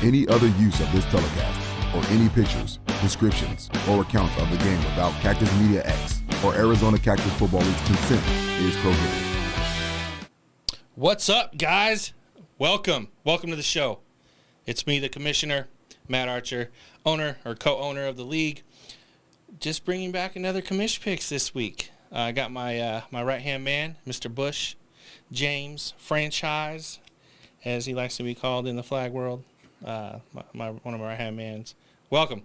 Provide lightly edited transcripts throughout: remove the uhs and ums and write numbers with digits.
Any other use of this telecast, or any pictures, descriptions, or accounts of the game without Cactus Media X or Arizona Cactus Football League's consent is prohibited. What's up, guys? Welcome to the show. It's me, the commissioner, Matt Archer, owner or co-owner of the league. Just bringing back another Comiss Picks this week. I got my right-hand man, Mr. Bush, James, franchise, as he likes to be called in the flag world. One of my right-hand mans. Welcome.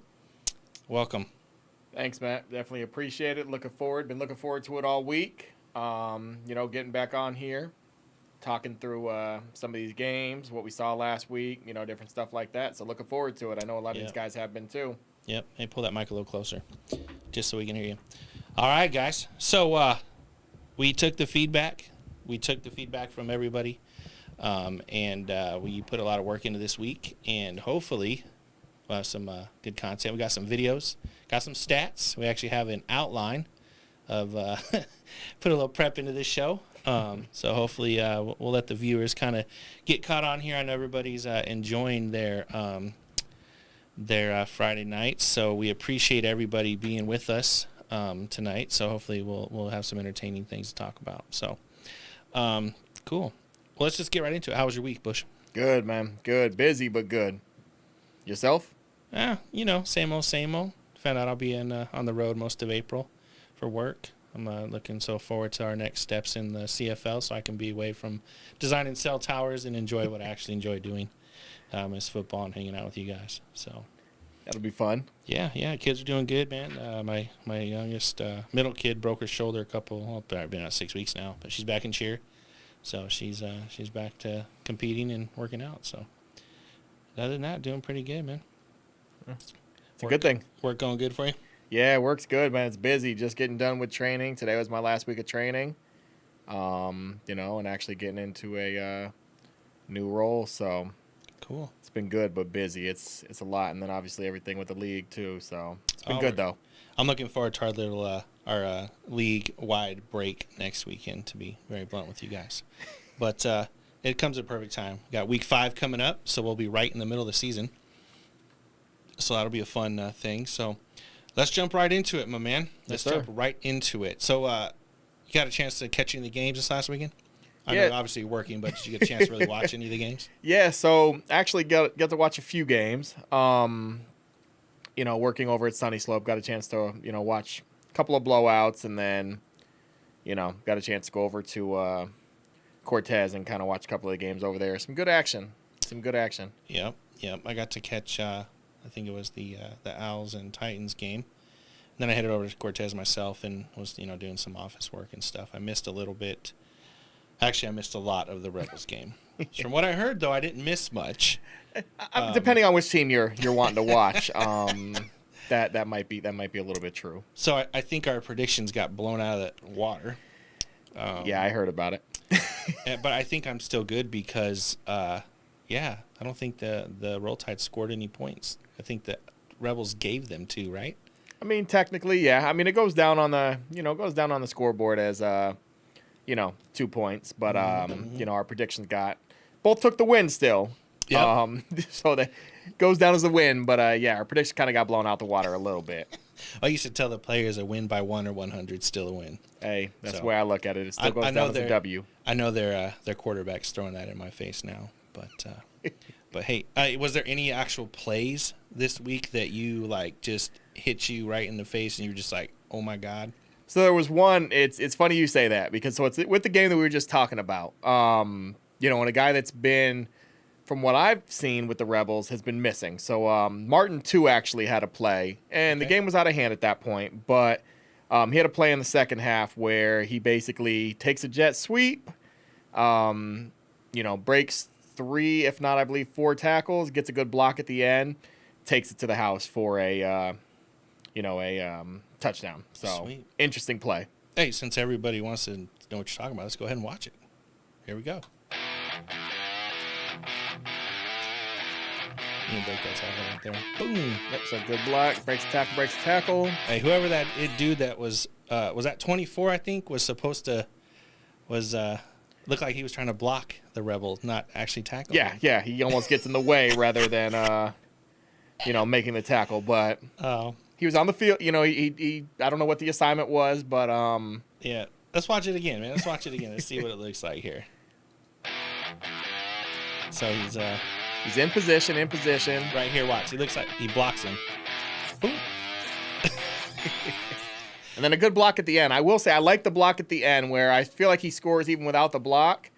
Thanks, Matt. Definitely appreciate it. Been looking forward to it all week. Getting back on here, talking through some of these games, what we saw last week, different stuff like that. So looking forward to it. I know a lot of these guys have been too. Yep. Hey, pull that mic a little closer, just so we can hear you. All right, guys. So we took the feedback. From everybody. We put a lot of work into this week, and hopefully we'll have some good content. We got some videos, got some stats. We actually have an outline of put a little prep into this show. So hopefully we'll let the viewers kind of get caught on here. I know everybody's enjoying their Friday night, so we appreciate everybody being with us tonight. So hopefully we'll have some entertaining things to talk about. So cool. Well, let's just get right into it. How was your week, Bush? Good, man. Good. Busy, but good. Yourself? Same old. Found out I'll be on the road most of April for work. I'm looking so forward to our next steps in the CFL so I can be away from designing cell towers and enjoy what I actually enjoy doing, is football and hanging out with you guys. So that'll be fun. Yeah. Kids are doing good, man. My youngest middle kid broke her shoulder been out 6 weeks now, but she's back in cheer. So she's back to competing and working out. So other than that, doing pretty good, man. It's a good thing. Work going good for you? Yeah, work's good, man. It's busy. Just getting done with training. Today was my last week of training. And actually getting into a new role. So cool. It's been good, but busy. It's a lot, and then obviously everything with the league too. So it's been good though. I'm looking forward to our little our league-wide break next weekend, to be very blunt with you guys. But it comes at a perfect time. We got week 5 coming up, so we'll be right in the middle of the season. So that'll be a fun thing. So let's jump right into it, my man. Let's jump right into it. So you got a chance to catch any of the games this last weekend? I know obviously you're working, but did you get a chance to really watch any of the games? Yeah, so actually got to watch a few games. Working over at Sunny Slope, got a chance to, watch a couple of blowouts, and then, got a chance to go over to Cortez and kind of watch a couple of the games over there. Some good action. Yep. I got to catch, I think it was the Owls and Titans game. And then I headed over to Cortez myself and was, doing some office work and stuff. I missed a little bit. Actually, I missed a lot of the Rebels game. From what I heard, though, I didn't miss much. Depending on which team you're wanting to watch, that might be a little bit true. So I think our predictions got blown out of the water. Yeah, I heard about it. But I think I'm still good because, I don't think the Roll Tide scored any points. I think the Rebels gave them 2, right? I mean, technically, yeah. I mean, it goes down on the scoreboard as 2 points, but our predictions both took the win still. Yep. So that goes down as a win, but our prediction kind of got blown out the water a little bit. I used to tell the players a win by 1 or 100 still a win. Hey, that's the way I look at it. It still goes down as a W. I know their quarterback's throwing that in my face now, but hey, was there any actual plays this week that you just hit you right in the face and you were just like, oh my God? So there was one. It's funny you say that because it's with the game that we were just talking about. And a guy that's been, from what I've seen with the Rebels, has been missing. So Martin 2 actually had a play, and the game was out of hand at that point. But he had a play in the second half where he basically takes a jet sweep, breaks 3, if not, I believe 4 tackles, gets a good block at the end, takes it to the house for a touchdown. So sweet. Interesting play. Hey, since everybody wants to know what you're talking about, let's go ahead and watch it. Here we go. Break that tackle right there. Boom. Yep, so good block. Breaks a tackle. Hey, whoever that dude that was that 24, I think, was supposed to, Looked like he was trying to block the Rebel, not actually tackle him. Yeah, he almost gets in the way rather than, making the tackle. But he was on the field. He I don't know what the assignment was, but yeah. Let's watch it again, man. Let's watch it again. Let's see what it looks like here. So he's in position. Right here, watch. He looks like he blocks him. And then a good block at the end. I will say I like the block at the end where I feel like he scores even without the block.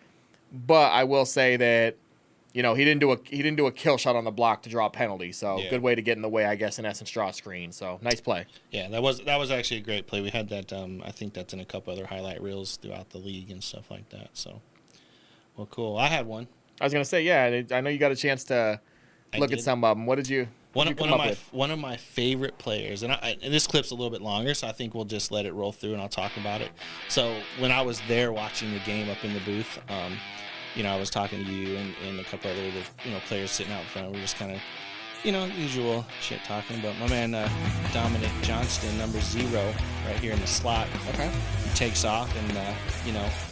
But I will say that, he didn't do a kill shot on the block to draw a penalty. So good way to get in the way, I guess, in essence, draw a screen. So nice play. Yeah, that was actually a great play. We had that. I think that's in a couple other highlight reels throughout the league and stuff like that. So, well, cool. I had one. I was gonna say, yeah. I know you got a chance to look at some of them. What did you? One of my favorite players, and this clip's a little bit longer, so I think we'll just let it roll through and I'll talk about it. So when I was there watching the game up in the booth, I was talking to you and a couple other players sitting out front. We were just kind of, usual shit talking. But my man Dominic Johnston, number 0, right here in the slot, he takes off and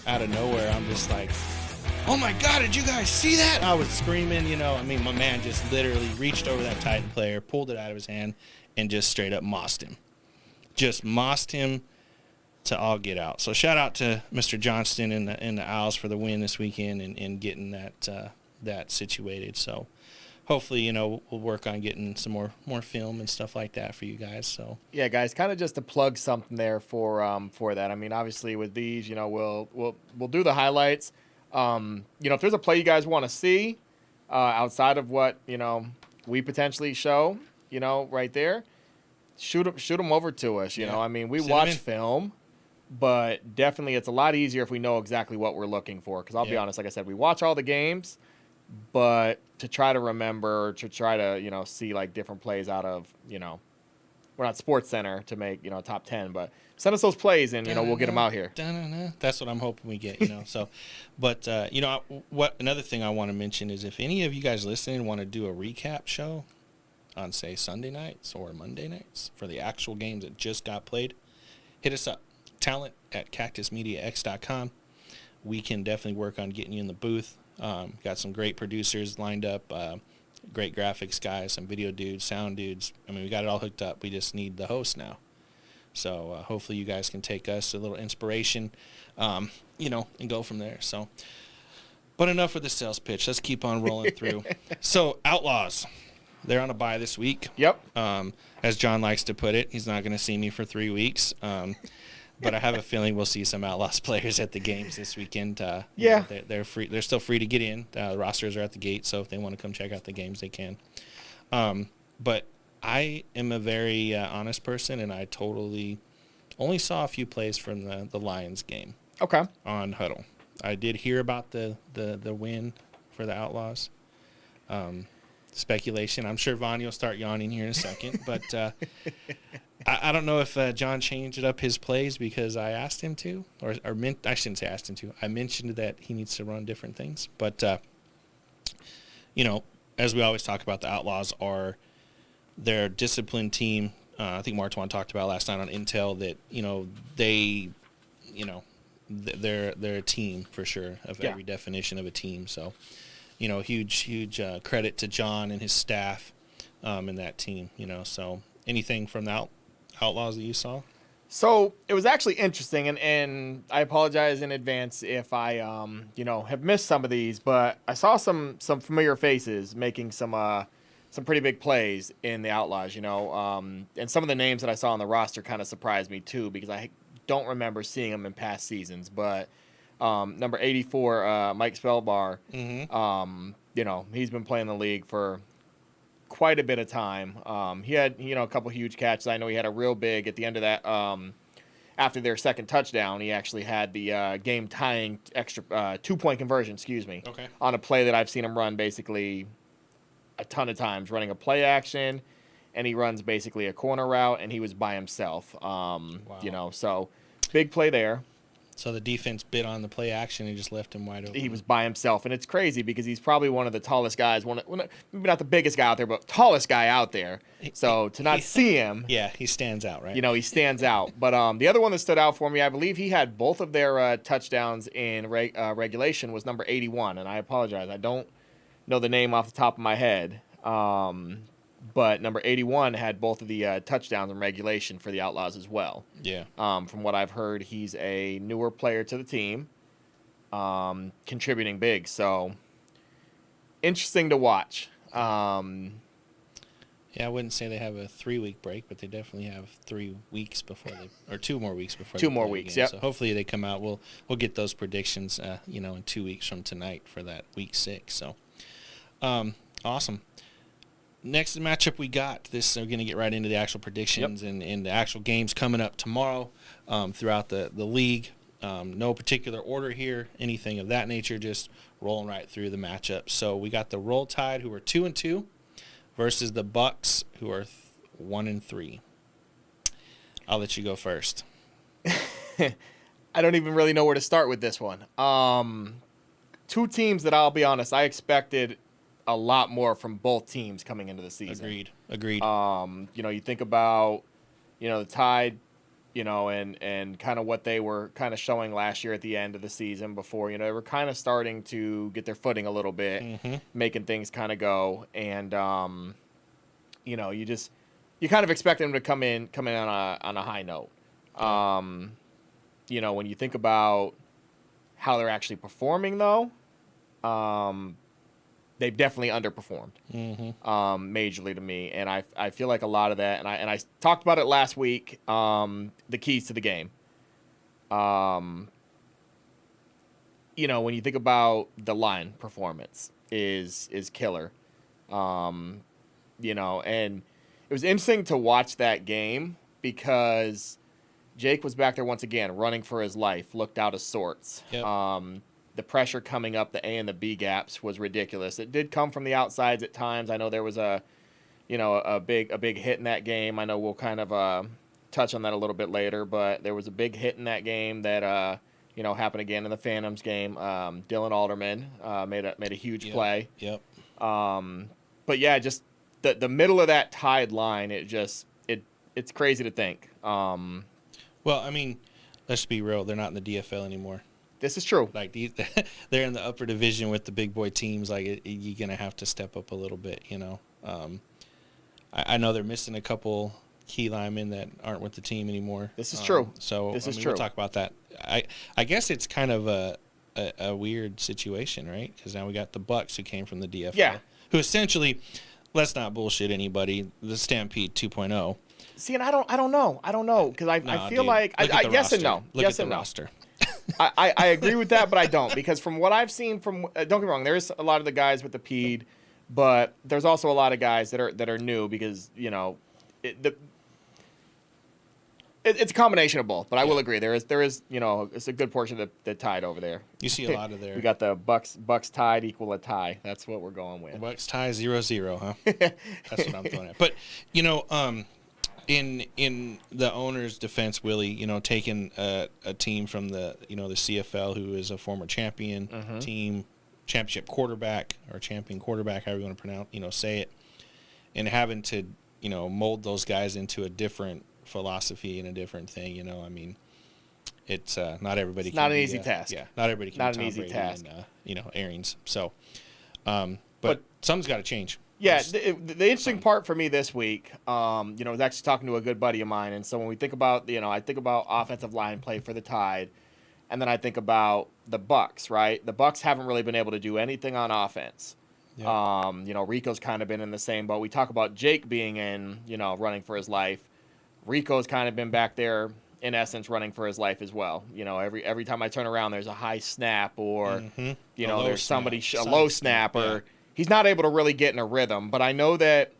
out of nowhere I'm just like, oh my God, did you guys see that? I was screaming, my man just literally reached over that Titan player, pulled it out of his hand, and just straight up mossed him. Just mossed him to all get out. So shout out to Mr. Johnston and the Owls for the win this weekend and getting that situated. So hopefully, we'll work on getting some more film and stuff like that for you guys. So yeah, guys, kind of just to plug something there for that. I mean, obviously with these, we'll do the highlights. If there's a play you guys want to see outside of what we potentially show, right there, shoot them over to us. I mean, we watch film, but definitely it's a lot easier if we know exactly what we're looking for. Because I'll be honest, like I said, we watch all the games, but to try to remember, to try to see like different plays out of we're not Sports Center to make top 10, but send us those plays and we'll get them out here. That's what I'm hoping we get. So, but what another thing I want to mention is if any of you guys listening want to do a recap show on say Sunday nights or Monday nights for the actual games that just got played, hit us up. talent@cactusmediax.com. We can definitely work on getting you in the booth. Got some great producers lined up. Great graphics guys, some video dudes, sound dudes. I mean, we got it all hooked up. We just need the host now. So hopefully you guys can take us a little inspiration, and go from there. So, but enough with the sales pitch. Let's keep on rolling through. So Outlaws, they're on a bye this week. Yep. As John likes to put it, he's not going to see me for 3 weeks. But I have a feeling we'll see some Outlaws players at the games this weekend. They're free. They're still free to get in. The rosters are at the gate, so if they want to come check out the games, they can. But I am a very honest person, and I totally only saw a few plays from the Lions game. Okay. On Huddle, I did hear about the win for the Outlaws. Speculation. I'm sure Vonnie will start yawning here in a second, but I don't know if John changed up his plays because I asked him to, or I shouldn't say asked him to. I mentioned that he needs to run different things, but as we always talk about, the Outlaws are their disciplined team. I think Martwan talked about last night on Intel that they're a team for sure of every definition of a team. So. Huge credit to John and his staff and that team, So anything from the Outlaws that you saw? So it was actually interesting, and I apologize in advance if I, have missed some of these, but I saw some familiar faces making some pretty big plays in the Outlaws, and some of the names that I saw on the roster kind of surprised me too because I don't remember seeing them in past seasons, but number 84, Mike Spellbar, he's been playing the league for quite a bit of time. He had, a couple huge catches. I know he had a real big at the end of that. After their second touchdown, he actually had the game-tying extra 2-point conversion, on a play that I've seen him run basically a ton of times, running a play action, and he runs basically a corner route, and he was by himself. So big play there. So the defense bit on the play action and just left him wide open. He was by himself, and it's crazy because he's probably one of the tallest guys, maybe not the biggest guy out there, but tallest guy out there. So to not see him, yeah, he stands out, right? He stands out. But the other one that stood out for me, I believe he had both of their touchdowns in regulation, was number 81, and I apologize, I don't know the name off the top of my head. But number 81 had both of the touchdowns in regulation for the Outlaws as well. Yeah. From what I've heard, he's a newer player to the team, contributing big. So interesting to watch. Yeah, I wouldn't say they have a 3-week break, but they definitely have 3 weeks before or 2 more weeks before. 2 more weeks, yeah. So hopefully they come out. We'll get those predictions, in 2 weeks from tonight for that week 6. So, awesome. Next matchup we got, we're going to get right into the actual predictions and the actual games coming up tomorrow throughout the league. No particular order here, anything of that nature, just rolling right through the matchup. So we got the Roll Tide, who are 2-2, versus the Bucks, who are 1-3. I'll let you go first. I don't even really know where to start with this one. 2 teams that, I'll be honest, I expected a lot more from both teams coming into the season. Agreed. You think about, the Tide, and kind of what they were kind of showing last year at the end of the season before, they were kind of starting to get their footing a little bit, making things kind of go. And, you kind of expect them to come in on a high note. When you think about how they're actually performing, though, they've definitely underperformed majorly to me, and I feel like a lot of that, and I talked about it last week. The keys to the game. When you think about the line performance is killer. And it was interesting to watch that game because Jake was back there once again running for his life, looked out of sorts. Yep. The pressure coming up the A and the B gaps was ridiculous. It did come from the outsides at times. I know there was a big hit in that game. I know we'll kind of touch on that a little bit later, but there was a big hit in that game that happened again in the Phantoms game. Dylan Alderman made a huge play. Yep. But yeah, just the middle of that Tide line, it's crazy to think. Well, I mean, let's be real. They're not in the DFL anymore. This is true. Like they're in the upper division with the big boy teams. Like you're gonna have to step up a little bit. I know they're missing a couple key linemen that aren't with the team anymore. This is true. So this is true. We'll talk about that. I guess it's kind of a weird situation, right? Because now we got the Bucks who came from the DFL, who essentially, let's not bullshit anybody, the Stampede 2.0. See, and I don't know because I feel dude, like yes and no. Look yes at and the no. roster. I agree with that, but I don't, because from what I've seen don't get me wrong, there's a lot of the guys with the PED, but there's also a lot of guys that are new because it's a combination of both. But I will agree there is it's a good portion of the Tide over there. You see a lot of there. We got the Bucks Tide equal a tie. That's what we're going with. Bucks tie 0-0, huh? That's what I'm going at. But in the owner's defense, Willie, taking a team from the the CFL, who is a former champion team, championship quarterback or champion quarterback, however you want to pronounce, say it, and having to mold those guys into a different philosophy and a different thing. I mean, it's not everybody. It's not an easy task. Yeah, not everybody can. Not an easy task. And, Arians. So, but something's got to change. Yeah, the interesting part for me this week, I was actually talking to a good buddy of mine, and so when we think about, I think about offensive line play for the Tide, and then I think about the Bucks, right? The Bucks haven't really been able to do anything on offense. Yeah. Rico's kind of been in the same boat. We talk about Jake being in, running for his life. Rico's kind of been back there, in essence, running for his life as well. Every time I turn around, there's a high snap or, there's somebody, a low snap or... He's not able to really get in a rhythm, but I know that,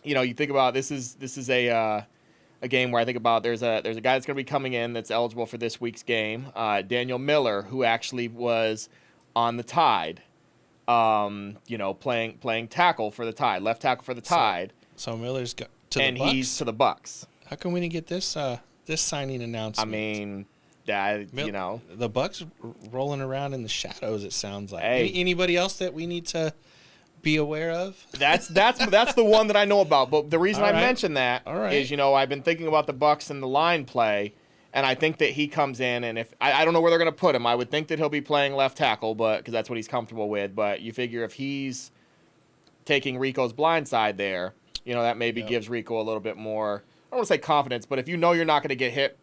you think about this is a game where I think about there's a guy that's going to be coming in that's eligible for this week's game, Daniel Miller, who actually was on the Tide, playing tackle for the Tide, left tackle for the Tide. So Miller's got to the Bucks? And he's to the Bucks. How come we didn't get this signing announcement? I mean, The Bucks rolling around in the shadows. It sounds like. Hey. Anybody else that we need to be aware of? That's the one that I know about. But the reason I mentioned that is, I've been thinking about the Bucks and the line play, and I think that he comes in, and if I don't know where they're going to put him, I would think that he'll be playing left tackle, but because that's what he's comfortable with. But you figure if he's taking Rico's blind side there, that maybe gives Rico a little bit more. I don't want to say confidence, but if you're not going to get hit,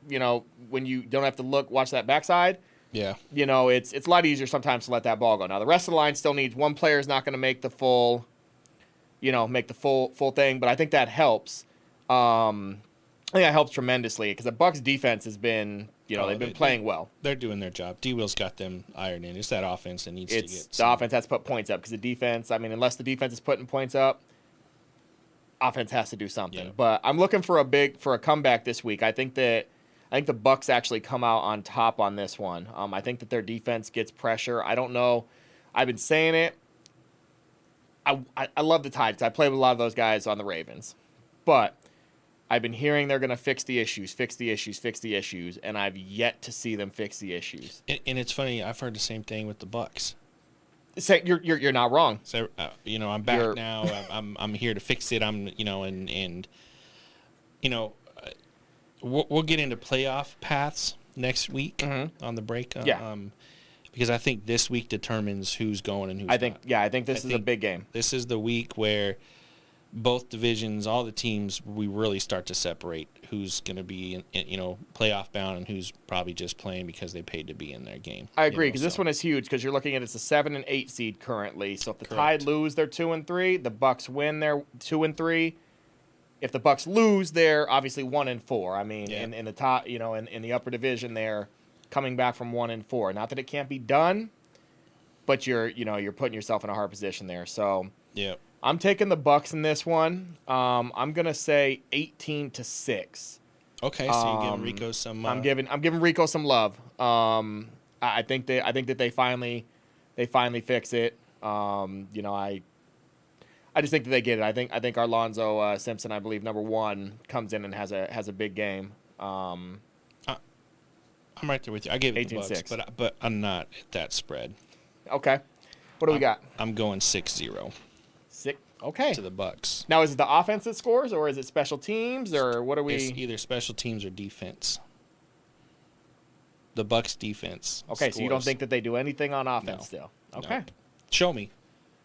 when you don't have to watch that backside. Yeah. It's a lot easier sometimes to let that ball go. Now the rest of the line still needs one player is not going to make the full, full thing, but I think that helps. I think that helps tremendously because the Bucks defense has been, they've been playing well. They're doing their job. D-Will's got them ironed in. It's that offense that needs to get the offense has to put points up because the defense, unless the defense is putting points up, offense has to do something. Yeah. But I'm looking for a comeback this week. I think the Bucks actually come out on top on this one. I think that their defense gets pressure. I don't know. I've been saying it. I love the Tide because I play with a lot of those guys on the Ravens. But I've been hearing they're going to fix the issues, and I've yet to see them fix the issues. And it's funny. I've heard the same thing with the Bucks. Say you're not wrong. So I'm back now. I'm here to fix it. We'll get into playoff paths next week on the break. Because I think this week determines who's going and who's not. I think this is a big game. This is the week where both divisions, all the teams, we really start to separate who's going to be, playoff bound and who's probably just playing because they paid to be in their game. I agree because this one is huge because you're looking at it's a 7 and 8 seed currently. So if the Tide lose, they're 2 and 3. The Bucks win, they're 2 and 3. If the Bucks lose, they're obviously 1 and 4. In the top, in the upper division, they're coming back from 1 and 4. Not that it can't be done, but you're putting yourself in a hard position there. So yeah. I'm taking the Bucks in this one. I'm gonna say 18-6. Okay, so you're giving Rico some. I'm giving Rico some love. I think that they finally fix it. I just think that they get it. I think Arlonzo Simpson, I believe number 1, comes in and has a big game. I'm right there with you. I gave it the Bucks, but I'm not at that spread. Okay, what do we got? I'm going 6-0. Okay. To the Bucks. Now, is it the offense that scores, or is it special teams, or what are we? It's either special teams or defense. The Bucks defense. Okay, scores. So you don't think that they do anything on offense still? Okay. No. Show me.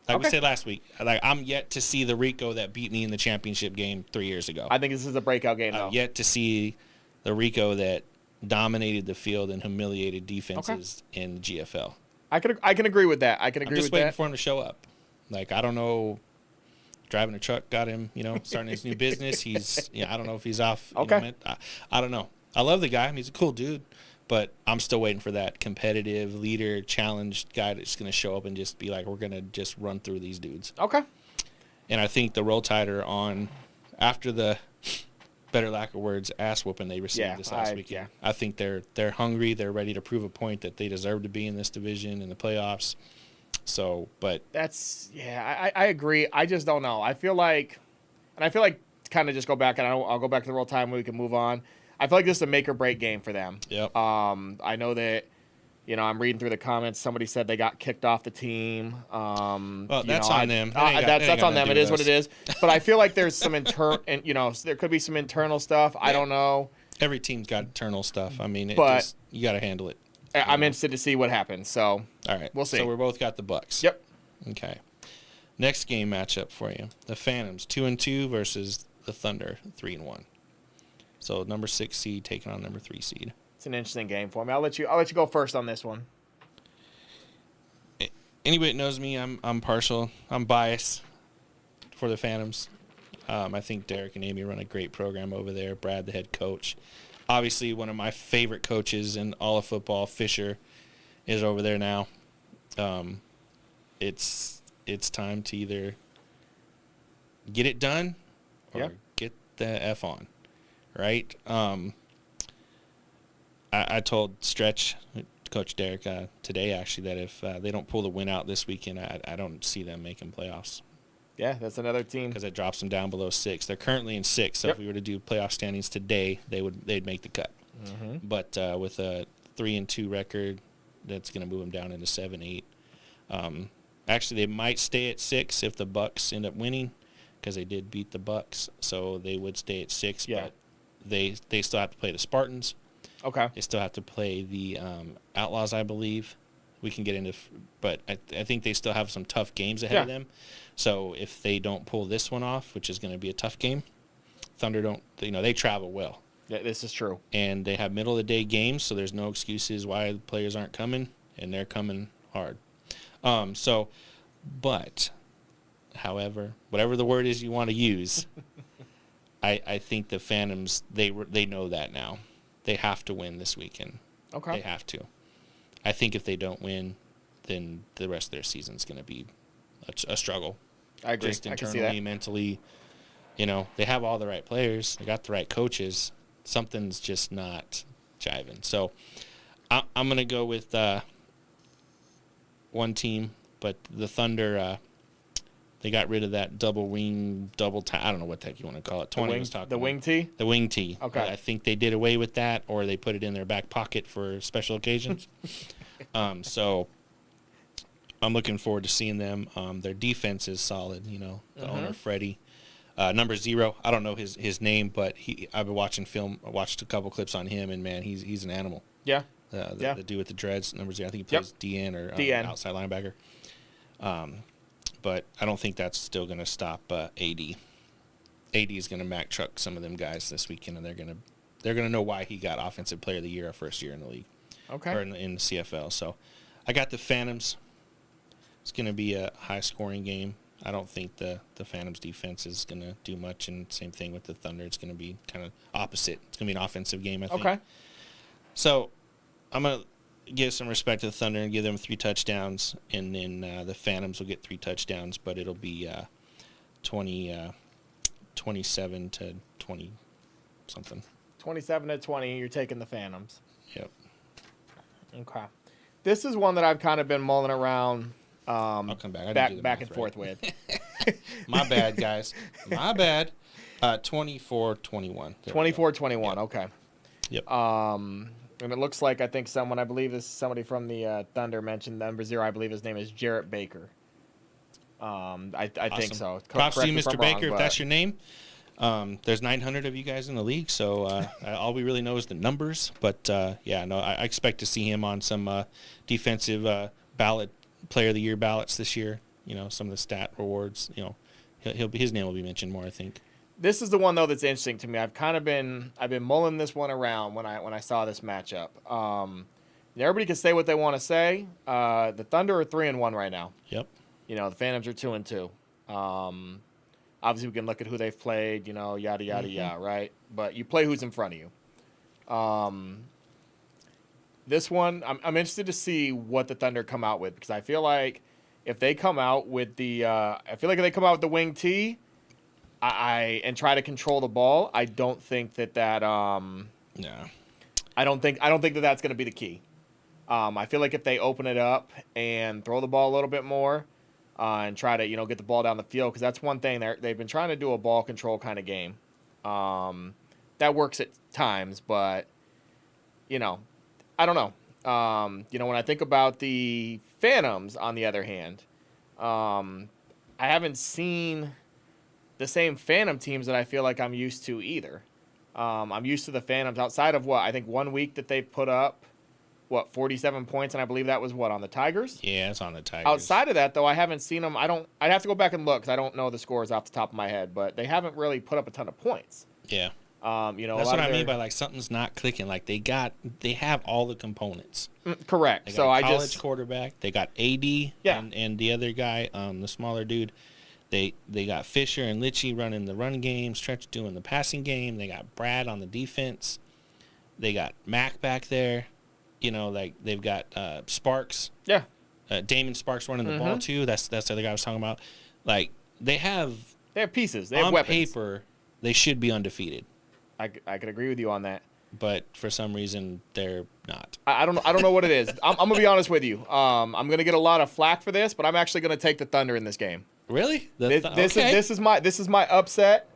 Like we said last week, I'm yet to see the Rico that beat me in the championship game 3 years ago. I think this is a breakout game, though. I'm yet to see the Rico that dominated the field and humiliated defenses in GFL. I can agree with that. I'm just waiting for him to show up. I don't know. Driving a truck got him, starting his new business. He's, I don't know if he's off. Okay. I don't know. I love the guy. He's a cool dude, but I'm still waiting for that competitive leader, challenged guy that's going to show up and just be like, we're going to just run through these dudes. Okay. And I think the Roll Tide are on after the, better lack of words, ass whooping they received this last weekend. I think they're hungry. They're ready to prove a point that they deserve to be in this division in the playoffs. So, but that's I agree. I just don't know. I feel like kind of just go back and I'll go back to the real time where we can move on. I feel like this is a make or break game for them. Yep. I know that I'm reading through the comments. Somebody said they got kicked off the team. Well, that's on them. That's on them. It is what it is. But I feel like there's some there could be some internal stuff. I don't know. Every team's got internal stuff. You got to handle it. I'm interested to see what happens. So, all right, we'll see. So we both got the Bucks. Yep. Okay. Next game matchup for you: the Phantoms 2-2 versus the Thunder 3-1. So number 6 seed taking on number 3 seed. It's an interesting game for me. I'll let you go first on this one. Anybody that knows me, I'm partial. I'm biased for the Phantoms. I think Derek and Amy run a great program over there. Brad, the head coach. Obviously, one of my favorite coaches in all of football, Fisher, is over there now. It's time to either get it done or get the F on, right? I told Stretch, Coach Derek, today actually that if they don't pull the win out this weekend, I don't see them making playoffs. Yeah, that's another team. Because it drops them down below 6. They're currently in 6, so if we were to do playoff standings today, they'd make the cut. Mm-hmm. But with a 3-2 record. That's going to move them down into 7-8. Actually, they might stay at 6 if the Bucks end up winning, because they did beat the Bucks, so they would stay at 6. Yeah. But they still have to play the Spartans. Okay. They still have to play the Outlaws, I believe. We can get into, but I think they still have some tough games ahead of them. So if they don't pull this one off, which is going to be a tough game, Thunder don't. They travel well. Yeah, this is true. And they have middle of the day games, so there's no excuses why the players aren't coming, and they're coming hard. But, however, whatever the word is you want to use, I think the Phantoms, they know that now. They have to win this weekend. Okay. They have to. I think if they don't win, then the rest of their season's going to be a struggle. I agree. Just I can see internally, that. mentally. They have all the right players. They got the right coaches. Something's just not jiving. So I'm going to go with one team, but the Thunder, they got rid of that double wing, I don't know what the heck you want to call it. 20 was talking the about. wing tee? The wing tee. Okay. I think they did away with that, or they put it in their back pocket for special occasions. So I'm looking forward to seeing them. Their defense is solid. The owner, Freddie. Number 0, I don't know his name, but I've been watching film. I watched a couple clips on him, and, man, he's an animal. Yeah. The dude with the dreads, number 0. I think he plays DN or DN. Outside linebacker. But I don't think that's still going to stop AD. AD is going to Mack truck some of them guys this weekend, and they're gonna know why he got Offensive Player of the Year our first year in the league. Okay. Or in the CFL. So I got the Phantoms. It's going to be a high-scoring game. I don't think the Phantoms defense is going to do much, and same thing with the Thunder. It's going to be kind of opposite. It's going to be an offensive game, I think. Okay. So I'm going to give some respect to the Thunder and give them 3 touchdowns, and then the Phantoms will get 3 touchdowns, but it'll be 27 to 20 something. 27-20, you're taking the Phantoms. Yep. Okay. This is one that I've kind of been mulling around I'll come back. I didn't do the back math and forth right. with. My bad, guys. My bad. 24-21. 24-21, okay. Yep. And it looks like I believe is somebody from the Thunder mentioned number 0. I believe his name is Jarrett Baker. I think so. Props to you, Correct me if Mr. I'm Baker, wrong, if that's your name. There's 900 of you guys in the league, so all we really know is the numbers. But, I expect to see him on some defensive Player of the Year ballots this year. Some of the stat rewards. His name will be mentioned more, I think. This is the one though that's interesting to me. I've been mulling this one around when I saw this matchup. Everybody can say what they want to say. The Thunder are 3-1 right now. Yep. The Phantoms are 2-2. Obviously, we can look at who they've played. Yada yada yada, right? But you play who's in front of you. This one, I'm interested to see what the Thunder come out with, because I feel like if they come out with the wing tee, and try to control the ball, I don't think that. No. I don't think that that's going to be the key. I feel like if they open it up and throw the ball a little bit more, and try to get the ball down the field, because that's one thing they've been trying to do, a ball control kind of game. That works at times, but I don't know. When I think about the Phantoms, on the other hand, I haven't seen the same Phantom teams that I feel like I'm used to either. I'm used to the Phantoms outside of I think 1 week that they put up, 47 points, and I believe that was on the Tigers? Yeah, it's on the Tigers. Outside of that, though, I haven't seen them. I'd have to go back and look, because I don't know the scores off the top of my head, but they haven't really put up a ton of points. Yeah. That's what I mean by something's not clicking. They have all the components. Correct. They got a college quarterback. They got AD and the other guy, the smaller dude. They got Fisher and Litchie running the run game, Stretch doing the passing game. They got Brad on the defense. They got Mack back there. They've got Sparks. Yeah. Damon Sparks running the ball too. That's the other guy I was talking about. They have pieces. They have on weapons. Paper, they should be undefeated. I could agree with you on that. But for some reason, they're not. I don't know what it is. I'm gonna be honest with you. I'm gonna get a lot of flack for this, but I'm actually gonna take the Thunder in this game. Really? This is my upset.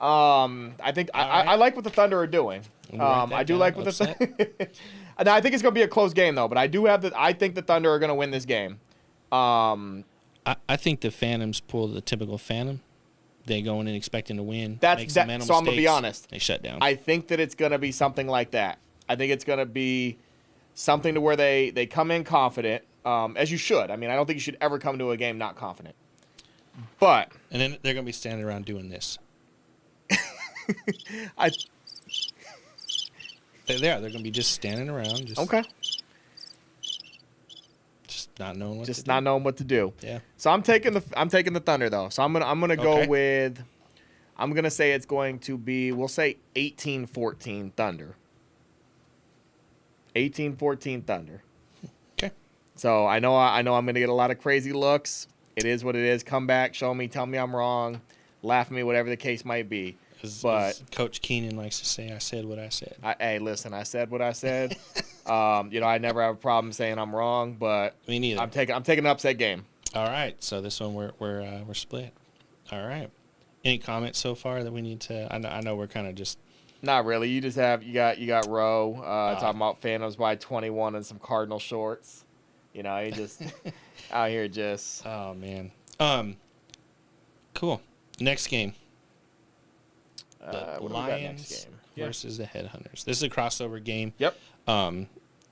I think I like what the Thunder are doing. I do like what the and I think it's going to be a close game though, but I think the Thunder are going to win this game. I think the Phantoms pull the typical Phantom. They go in and expecting to win. So I'm going to be honest. They shut down. I think that it's going to be something like that. I think it's going to be something to where they come in confident, as you should. I mean, I don't think you should ever come to a game not confident. But and then they're going to be standing around doing this. They're going to be just standing around. Okay. Just not knowing what just not knowing what to do. Yeah. So I'm taking the Thunder though. So I'm gonna go with, I'm gonna say it's going to be, we'll say 18-14 Thunder. 18-14 Thunder. Okay. So I know I'm gonna get a lot of crazy looks. It is what it is. Come back, show me, tell me I'm wrong, laugh at me, whatever the case might be. But Coach Keenan likes to say, I said what I said. Hey, listen, I said what I said. I never have a problem saying I'm wrong, but me neither. I'm taking an upset game. All right, so this one we're split. All right. Any comments so far that we need to? I know we're kind of just. Not really. You just have you got Rowe talking about Phantoms by 21 and some Cardinal shorts. You just out here just. Oh man. Cool. Next game. The Lions versus the Headhunters. This is a crossover game. Yep.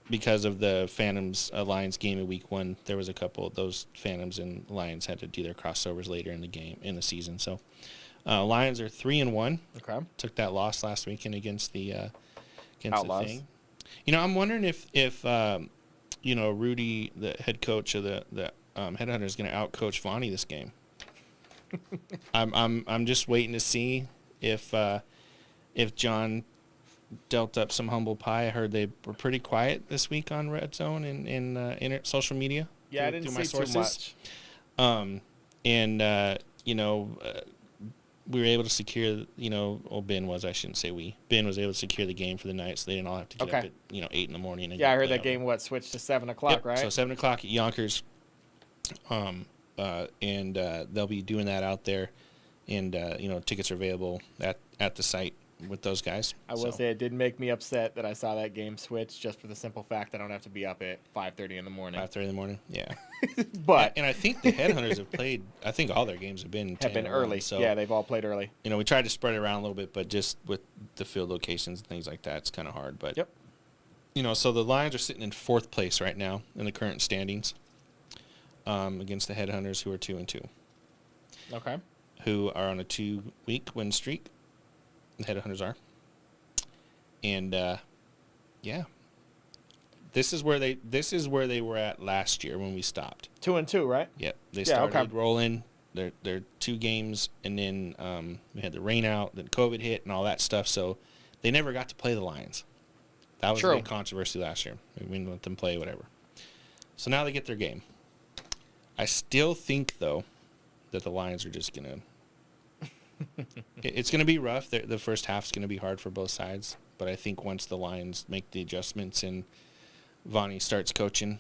Because of the Phantoms Lions game in week 1, there was a couple of those Phantoms and Lions had to do their crossovers later in the season. So Lions are 3-1. Okay. Took that loss last weekend against the Outlaws. The Thing. I'm wondering if Rudy, the head coach of the Headhunters, is going to outcoach Vonnie this game. I'm just waiting to see if John dealt up some humble pie. I heard they were pretty quiet this week on Red Zone and social media. Yeah, I didn't see too much. We were able to secure, Ben was, I shouldn't say we. Ben was able to secure the game for the night, so they didn't all have to get up at 8 in the morning. And I heard that game switched to 7 o'clock, right? So 7 o'clock at Yonkers, and they'll be doing that out there, and tickets are available at the site with those guys. I will say it did make me upset that I saw that game switch, just for the simple fact I don't have to be up at 5:30 in the morning. 5:30 in the morning, yeah. But and I think the Headhunters have played. I think all their games have been early. So yeah, they've all played early. We tried to spread it around a little bit, but just with the field locations and things like that, it's kind of hard. But yep. So the Lions are sitting in 4th place right now in the current standings, against the Headhunters, who are 2-2. Okay. Who are on a 2-week win streak. The Headhunters are. And this is where they were at last year when we stopped. 2-2, right? Yep. They started rolling. They're 2 games, and then we had the rain out, then COVID hit, and all that stuff. So they never got to play the Lions. That was a big controversy last year. We didn't let them play whatever. So now they get their game. I still think though that the Lions are just gonna. It's going to be rough. The first half's going to be hard for both sides. But I think once the Lions make the adjustments and Vonnie starts coaching,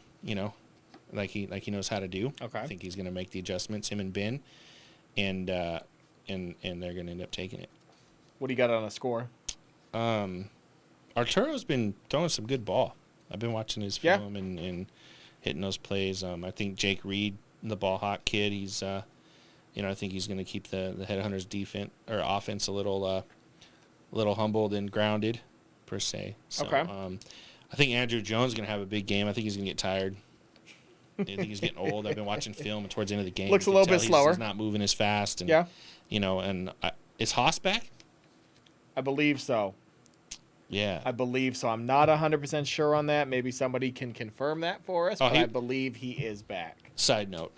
like he knows how to do. Okay. I think he's going to make the adjustments, him and Ben, and they're going to end up taking it. What do you got on a score? Arturo's been throwing some good ball. I've been watching his film and hitting those plays. I think Jake Reed, the ball hawk kid, he's I think he's going to keep the Headhunters defense or offense a little humbled and grounded, per se. So, okay. I think Andrew Jones is going to have a big game. I think he's going to get tired. I think he's getting old. I've been watching film, and towards the end of the game, looks a little bit slower. He's not moving as fast. And, is Haas back? I believe so. Yeah. I believe so. I'm not 100% sure on that. Maybe somebody can confirm that for us, but I believe he is back. Side note.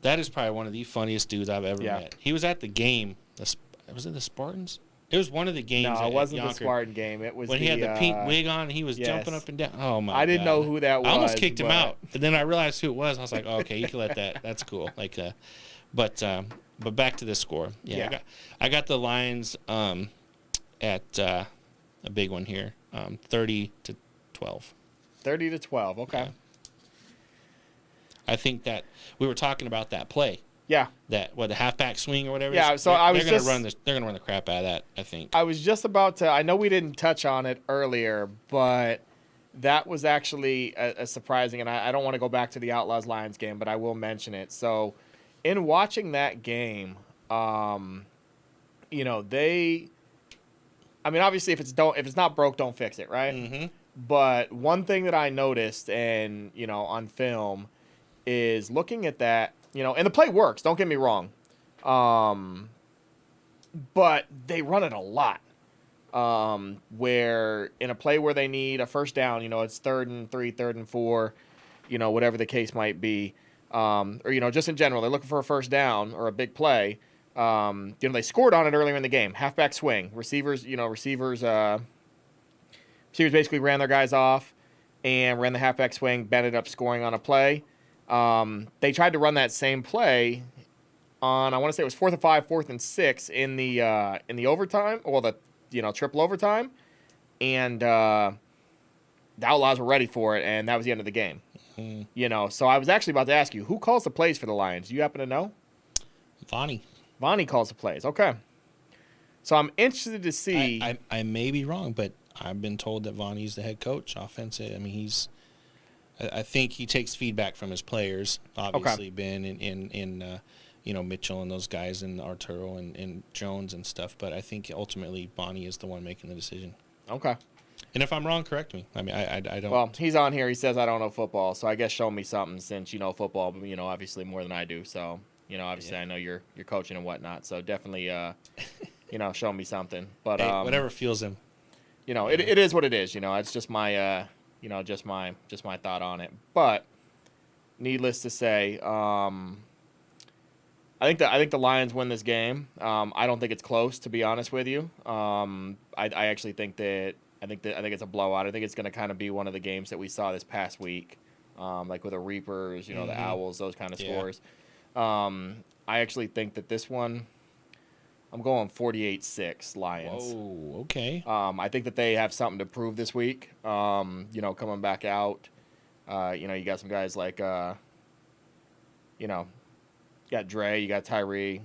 That is probably one of the funniest dudes I've ever met. He was at the game. Was it the Spartans? It was one of the games. No, it wasn't the Spartan game. It was when he had the pink wig on and he was jumping up and down. Oh my! I didn't know who that was. I almost kicked him out, but then I realized who it was. I was like, oh, okay, you can let that. That's cool. But back to the score. Yeah. I got the Lions at a big one here, 30-12. 30-12. Okay. Yeah. I think that we were talking about that play Yeah. the halfback swing or whatever. Yeah, so I was they're gonna run the crap out of that, I think. I was just about to. I know we didn't touch on it earlier, but that was actually a surprising. And I don't want to go back to the Outlaws Lions game, but I will mention it. So, in watching that game, they. I mean, obviously, if it's not broke, don't fix it, right? Mm-hmm. But one thing that I noticed, and on film, is looking at that. And the play works. Don't get me wrong. But they run it a lot. Where in a play where they need a first down, it's 3rd and 3, 3rd and 4, whatever the case might be, or just in general, they're looking for a first down or a big play. They scored on it earlier in the game. Halfback swing, receivers basically ran their guys off and ran the halfback swing, ended up scoring on a play. They tried to run that same play on, I want to say it was 4th and 5, 4th and 6 in the overtime, or the triple overtime, and the Outlaws were ready for it, and that was the end of the game. Mm-hmm. So I was actually about to ask you, who calls the plays for the Lions? Do you happen to know? Vonnie calls the plays. Okay. So I'm interested to see. I may be wrong, but I've been told that Vonnie's the head coach, offensive. I mean, I think he takes feedback from his players, obviously, okay. Ben and Mitchell and those guys, and Arturo and Jones and stuff. But I think ultimately Vonnie is the one making the decision. Okay. And if I'm wrong, correct me. I mean, I don't. Well, he's on here. He says I don't know football, so I guess show me something since you know football, but obviously more than I do. So obviously I know you're coaching and whatnot. So definitely show me something. But hey, whatever fuels him. It is what it is. It's just my just my thought on it. But needless to say, I think the Lions win this game. I don't think it's close, to be honest with you. I actually think that I think it's a blowout. I think it's going to kind of be one of the games that we saw this past week, like with the Reapers, mm-hmm. the Owls, those kind of scores. I actually think that this one, I'm going 48-6 Lions. Whoa, okay. I think that they have something to prove this week. Coming back out, you got some guys like, you got Dre, you got Tyree,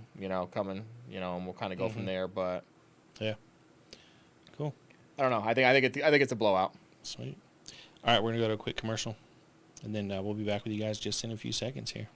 coming, and we'll kind of go mm-hmm. from there. But yeah, cool. I don't know. I think it's a blowout. Sweet. All right, we're gonna go to a quick commercial, and then we'll be back with you guys just in a few seconds here.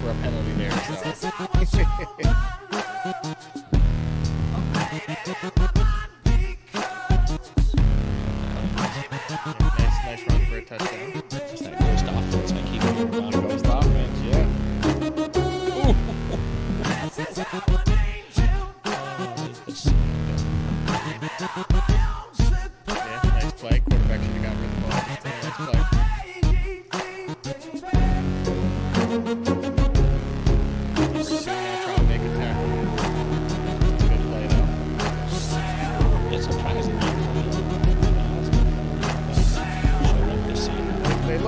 For a penalty there. So. nice run for a touchdown. It's that ghost offense. I keep hearing about ghost offense, yeah. Nice play. Quarterback should have got rid of the ball. Nice play.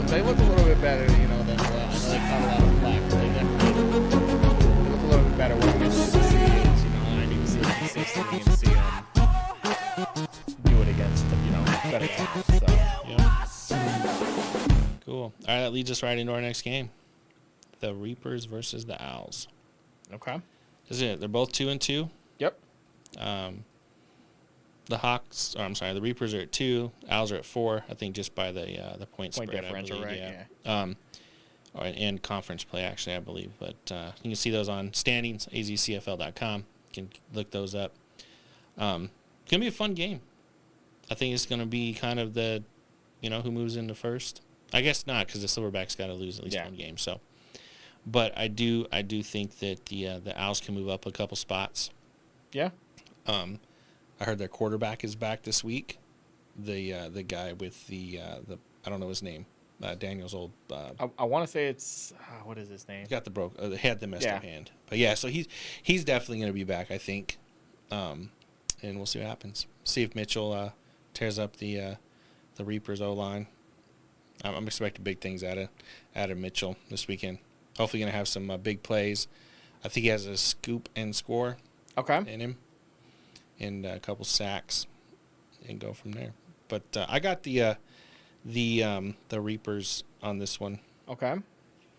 They look a little bit better, than I know they caught a lot of flack, but they look a little bit better when we get to the seeds. I need to see them consistently and see them do it against better guys. So. Cool. All right, that leads us right into our next game: the Reapers versus the Owls. Okay. This is it. They're both 2-2. Yep. The Reapers are at 2. Owls are at 4. I think just by the point spread differential, believe, right? Yeah. And conference play, actually, I believe. But you can see those on standings, AZCFL.com. You can look those up. It's gonna be a fun game. I think it's gonna be kind of the who moves into first. I guess not, because the Silverbacks got to lose at least one game. So, but I do think that the Owls can move up a couple spots. Yeah. I heard their quarterback is back this week. The guy with the I don't know his name. Daniel's old. I want to say it's what is his name? He's got the had the messed up hand. But yeah, so he's definitely going to be back, I think. And we'll see what happens. See if Mitchell tears up the Reapers O-line. I'm expecting big things out of Mitchell this weekend. Hopefully going to have some big plays. I think he has a scoop and score in him, and a couple sacks, and go from there. But I got the Reapers on this one. Okay.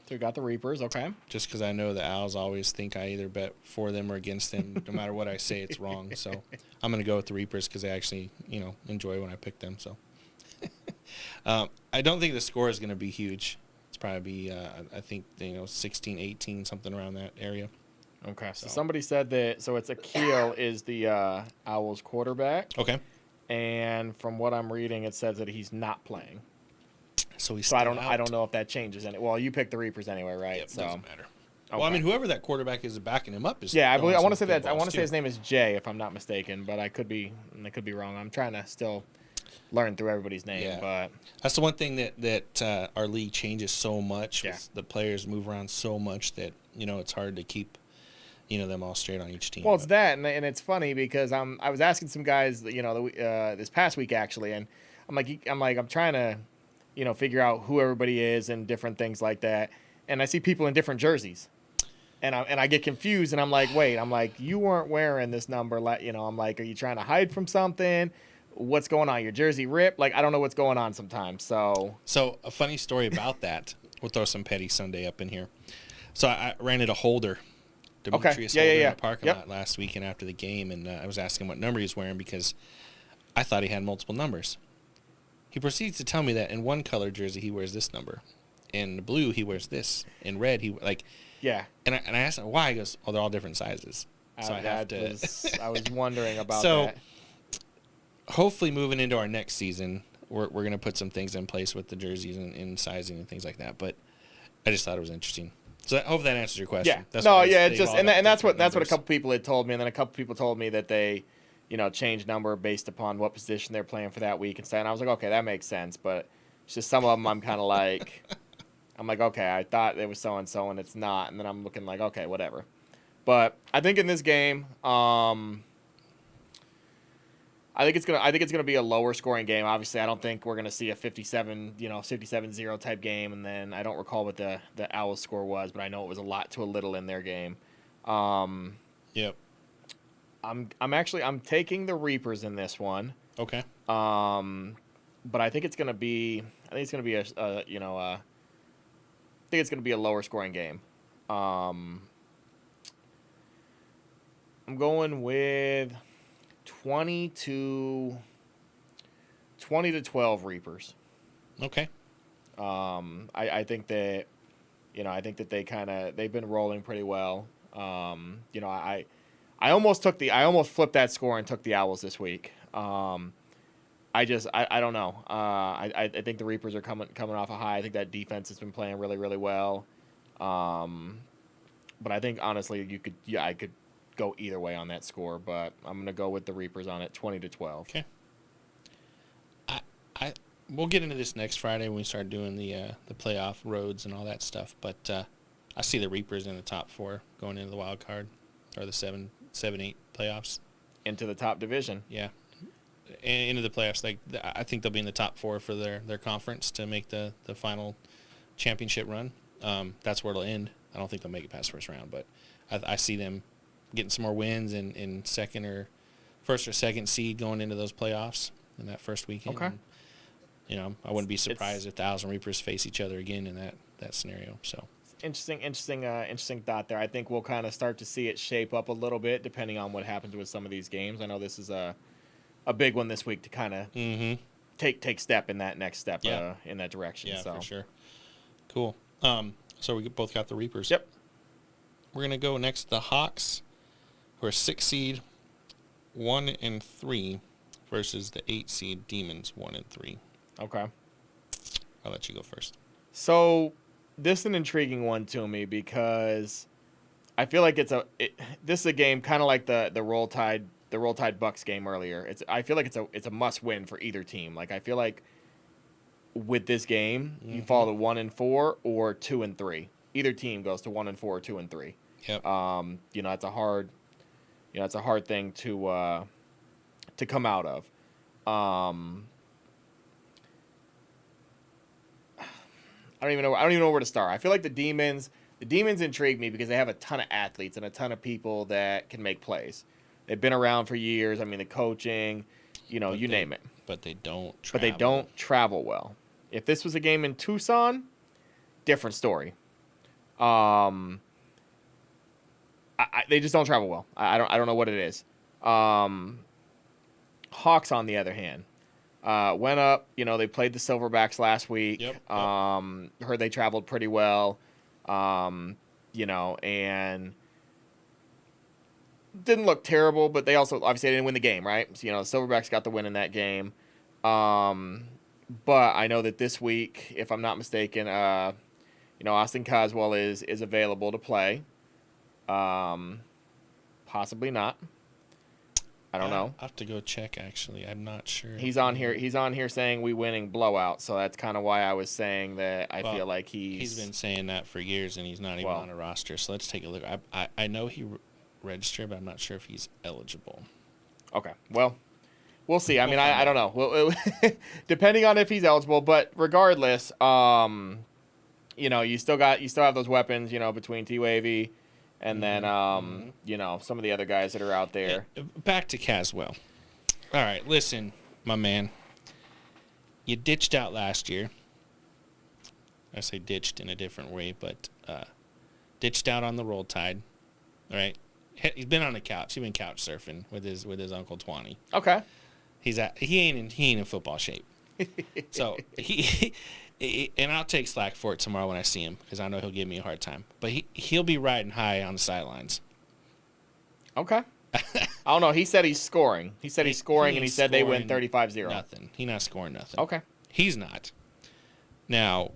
So you got the Reapers, okay. Just because I know the Owls always think I either bet for them or against them. No matter what I say, it's wrong. So I'm going to go with the Reapers because I actually, enjoy when I pick them. So I don't think the score is going to be huge. It's probably, I think, 16, 18, something around that area. Okay. So somebody said that, so it's Akil is the Owls quarterback. Okay. And from what I'm reading, it says that he's not playing. So I don't know if that changes any. Well, you picked the Reapers anyway, right? Yep, doesn't matter. Okay. Well, I mean, whoever that quarterback is backing him up is. Yeah, I want to say that. I want to say his name is Jay, if I'm not mistaken, but I could be wrong. I'm trying to still learn through everybody's name, but that's the one thing that our league changes so much. Yeah. The players move around so much that it's hard to keep them all straight on each team. Well, it's that, and it's funny because I was asking some guys, this past week actually, and I'm trying to, figure out who everybody is and different things like that, and I see people in different jerseys, and I get confused, and I'm like, wait, you weren't wearing this number, I'm like, are you trying to hide from something? What's going on? Your jersey ripped? I don't know what's going on sometimes. So a funny story about that. We'll throw some Petty Sunday up in here. So I ran into Holder. Demetrius Holder in the parking lot last weekend after the game, and I was asking what number he was wearing because I thought he had multiple numbers. He proceeds to tell me that in one color jersey he wears this number, in blue he wears this, in red he And I asked him why. He goes, "Oh, they're all different sizes." So I have to. I was wondering about that. Hopefully, moving into our next season, we're going to put some things in place with the jerseys and sizing and things like that. But I just thought it was interesting. So I hope that answers your question. Yeah. It's just that's what a couple people had told me, and then a couple people told me that they, change number based upon what position they're playing for that week and stuff. And I was like, okay, that makes sense. But it's just some of them I'm kind of like, okay, I thought it was so and so, and it's not. And then I'm looking like, okay, whatever. But I think in this game, I think it's gonna be a lower scoring game. Obviously, I don't think we're gonna see a 57-0 type game. And then I don't recall what the Owls score was, but I know it was a lot to a little in their game. Yep. I'm taking the Reapers in this one. Okay. But I think it's gonna be a lower scoring game. I'm going with 20 to 12 Reapers. Okay. I think that they've been rolling pretty well. I almost flipped that score and took the Owls this week. I don't know. I think the Reapers are coming off a high. I think that defense has been playing really, really well. But I think honestly I could go either way on that score, but I'm going to go with the Reapers on it, 20 to 12. Okay. We'll get into this next Friday when we start doing the playoff roads and all that stuff, but I see the Reapers in the top 4 going into the wild card or the 7-8 playoffs. Into the top division. Yeah. Into the playoffs. I think they'll be in the top 4 for their conference to make the final championship run. That's where it'll end. I don't think they'll make it past first round, but I see them getting some more wins in first or second seed going into those playoffs in that first weekend. Okay. And, I wouldn't be surprised if the Owls and Reapers face each other again in that scenario. So interesting thought there. I think we'll kind of start to see it shape up a little bit depending on what happens with some of these games. I know this is a big one this week to kind of take step in that next step in that direction. Yeah, so. For sure. Cool. So we both got the Reapers. Yep. We're gonna go next. The Hawks, who are 6 seed, 1-3, versus the 8 seed Demons, 1-3. Okay. I'll let you go first. So this is an intriguing one to me because I feel like this is a game kind of like the Roll Tide Bucks game earlier. I feel like it's a must win for either team. Like I feel like with this game, you fall to 1-4 or 2-3. Either team goes to 1-4 or 2-3. Yep. It's a hard thing to come out of. I don't even know where to start. I feel like the Demons intrigue me because they have a ton of athletes and a ton of people that can make plays. They've been around for years. I mean, the coaching, name it. But they don't travel. But they don't travel well. If this was a game in Tucson, different story. They just don't travel well. I don't know what it is. Hawks, on the other hand, went up. They played the Silverbacks last week. Yep. Heard they traveled pretty well. And didn't look terrible, but they also obviously didn't win the game, right? So, the Silverbacks got the win in that game. But I know that this week, if I'm not mistaken, Austin Caswell is available to play. Possibly not. I don't know. I'll have to go check, actually. I'm not sure. He's on here saying we winning blowout, so that's kind of why I was saying that I feel like he's been saying that for years, and he's not even on a roster. So let's take a look. I know he registered, but I'm not sure if he's eligible. Okay. Well, we'll see. I mean, I don't know. Well, depending on if he's eligible, but regardless, you still have those weapons, between T-Wavy and then, some of the other guys that are out there. Back to Caswell. All right, listen, my man. You ditched out last year. I say ditched in a different way, but ditched out on the Roll Tide. All right, he's been on the couch. He's been couch surfing with his Uncle Twanny. Okay. He ain't in football shape. So and I'll take slack for it tomorrow when I see him because I know he'll give me a hard time. But he'll be riding high on the sidelines. Okay. I don't know. He said he's scoring. He said he's scoring, and he said they win 35-0. Nothing. He's not scoring nothing. Okay. He's not. Now.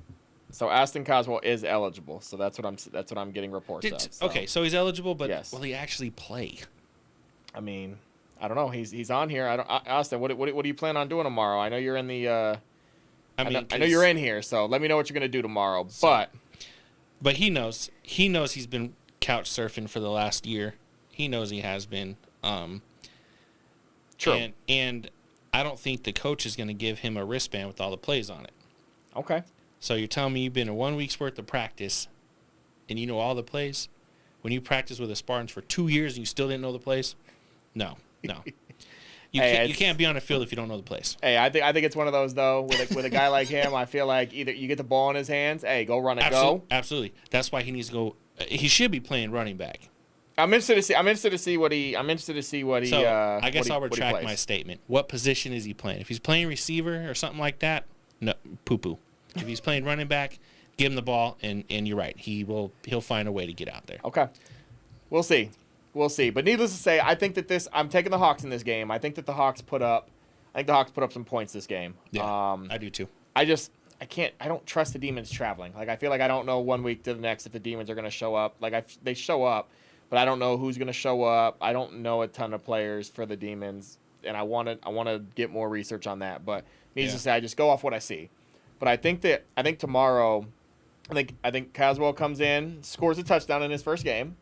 So Aston Caswell is eligible. So that's what I'm getting reports of. So. Okay, so he's eligible, but yes. Will he actually play? I mean, I don't know. He's on here. Austin, what do you plan on doing tomorrow? I know you're in the. I know you're in here, so let me know what you're gonna do tomorrow. But he knows. He knows he's been couch surfing for the last year. He knows he has been. True. And I don't think the coach is gonna give him a wristband with all the plays on it. Okay. So you're telling me you've been in 1 week's worth of practice, and you know all the plays? When you practiced with the Spartans for 2 years and you still didn't know the plays? No. You can't be on the field if you don't know the plays. Hey, I think it's one of those though. With a guy like him, I feel like either you get the ball in his hands. Hey, go run it, go. Absolutely. That's why he needs to go. He should be playing running back. I'm interested to see what he. I guess I'll retract my statement. What position is he playing? If he's playing receiver or something like that, no, poo-poo. If he's playing running back, give him the ball, and you're right. He'll find a way to get out there. Okay, we'll see. But needless to say, I think that I'm taking the Hawks in this game. I think that the Hawks put up some points this game. Yeah, I do too. I don't trust the Demons traveling. Like I feel like I don't know 1 week to the next if the Demons are going to show up. They show up, but I don't know who's going to show up. I don't know a ton of players for the Demons, and I want to get more research on that. But needless to say, I just go off what I see. But I think tomorrow, I think Caswell comes in, scores a touchdown in his first game.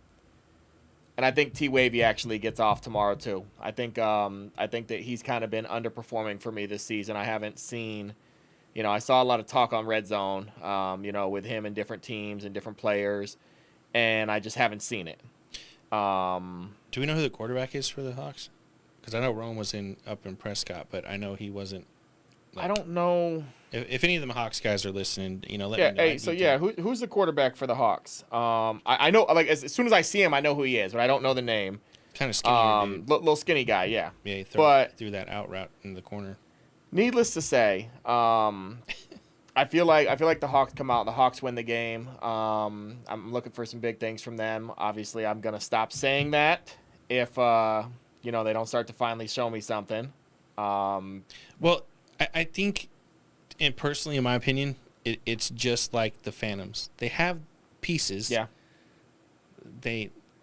And I think T-Wavy actually gets off tomorrow too. I think that he's kind of been underperforming for me this season. I haven't seen, I saw a lot of talk on Red Zone, with him and different teams and different players, and I just haven't seen it. Do we know who the quarterback is for the Hawks? Because I know Rome was up in Prescott, but I know he wasn't. I don't know. If any of them Hawks guys are listening, let me know. Hey, so who's the quarterback for the Hawks? I know, like as soon as I see him, I know who he is, but I don't know the name. Kind of skinny, little skinny guy, yeah. Yeah, he threw that out route in the corner. Needless to say, I feel like the Hawks come out, the Hawks win the game. I'm looking for some big things from them. Obviously, I'm gonna stop saying that if they don't start to finally show me something. Well, I think, and personally, in my opinion, it's just like the Phantoms. They have pieces. Yeah.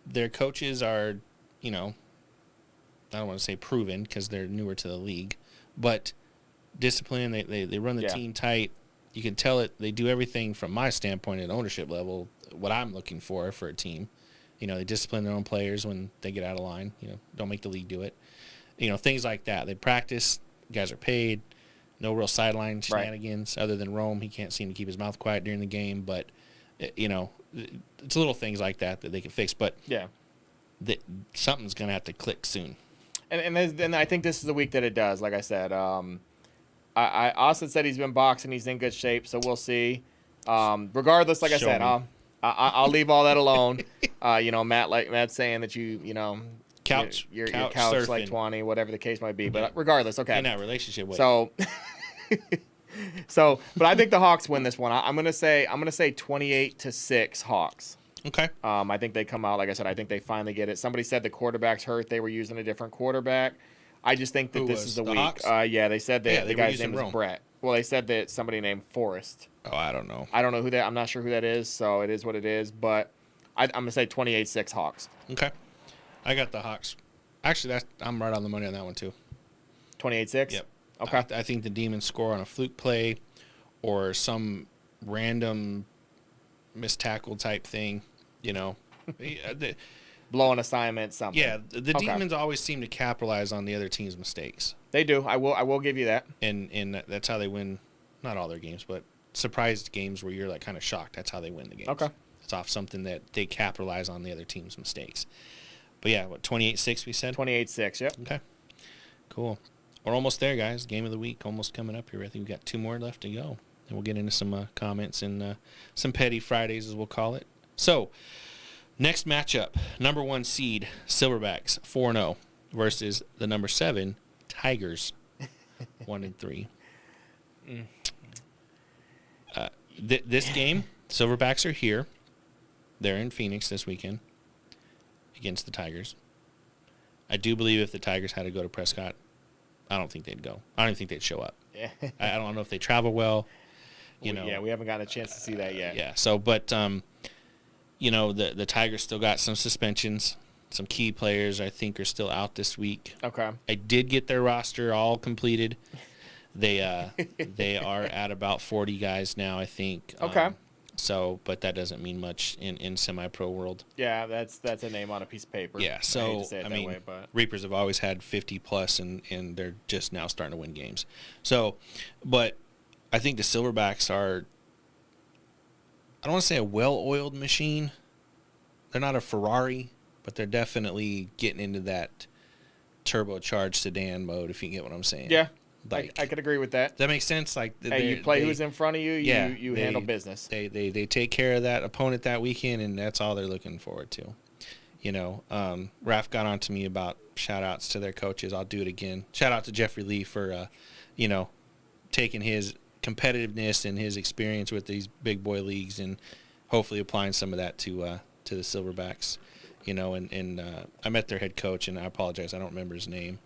Their coaches are, I don't want to say proven because they're newer to the league, but disciplined. They run the team tight. You can tell it. They do everything from my standpoint at ownership level, what I'm looking for a team. They discipline their own players when they get out of line. Don't make the league do it. Things like that. They practice. Guys are paid. No real sideline shenanigans other than Rome. He can't seem to keep his mouth quiet during the game, but it's little things like that they can fix. But something's going to have to click soon. And I think this is the week that it does. Like I said, Austin said he's been boxing. He's in good shape, so we'll see. Regardless, like I said, I'll leave all that alone. Matt's saying that your couch surfing. like 20, whatever the case might be. But regardless, okay. In that relationship with. But I think the Hawks win this one. I'm gonna say 28-6 Hawks. Okay. I think they come out. Like I said, I think they finally get it. Somebody said the quarterback's hurt. They were using a different quarterback. I just think that this is the week. Hawks? They said that the guy's name Rome. was Brett. Well, they said that somebody named Forrest. Oh, I don't know. I don't know who that. I'm not sure who that is. So it is what it is. But I'm gonna say 28-6 Hawks. Okay. I got the Hawks. Actually, I'm right on the money on that one too. 28-6. Yep. Okay. I think the Demons score on a fluke play or some random missed tackle type thing. Blow an assignment, something. Yeah, the Demons always seem to capitalize on the other team's mistakes. They do. I will give you that. And that's how they win. Not all their games, but surprised games where you're like kind of shocked. That's how they win the games. Okay. It's off something that they capitalize on the other team's mistakes. But yeah, 28-6 we said? 28-6, yep. Okay. Cool. We're almost there, guys. Game of the week almost coming up here. I think we've got 2 more left to go. And we'll get into some comments and some petty Fridays, as we'll call it. So, next matchup, number 1 seed, Silverbacks, 4-0, versus the number 7, Tigers, 1-3. This game, Silverbacks are here. They're in Phoenix this weekend against the Tigers. I do believe if the Tigers had to go to Prescott, I don't think they'd go. I don't even think they'd show up. Yeah. I don't know if they travel well. We haven't gotten a chance to see that yet. Yeah. So, but the Tigers still got some suspensions. Some key players I think are still out this week. Okay. I did get their roster all completed. They are at about 40 guys now, I think. Okay. But that doesn't mean much in semi-pro world. Yeah, that's a name on a piece of paper. Yeah, so I hate to say it that way, but Reapers have always had 50 plus, and they're just now starting to win games. So, but I think the Silverbacks are, I don't want to say a well-oiled machine. They're not a Ferrari, but they're definitely getting into that turbocharged sedan mode, if you get what I'm saying. Yeah. Like, I could agree with that. Does that make sense? Like, you play who's in front of you. You handle business. They take care of that opponent that weekend, and that's all they're looking forward to. Raf got on to me about shout-outs to their coaches. I'll do it again. Shout-out to Jeffrey Lee for, taking his competitiveness and his experience with these big boy leagues and hopefully applying some of that to the Silverbacks. I met their head coach, and I apologize, I don't remember his name,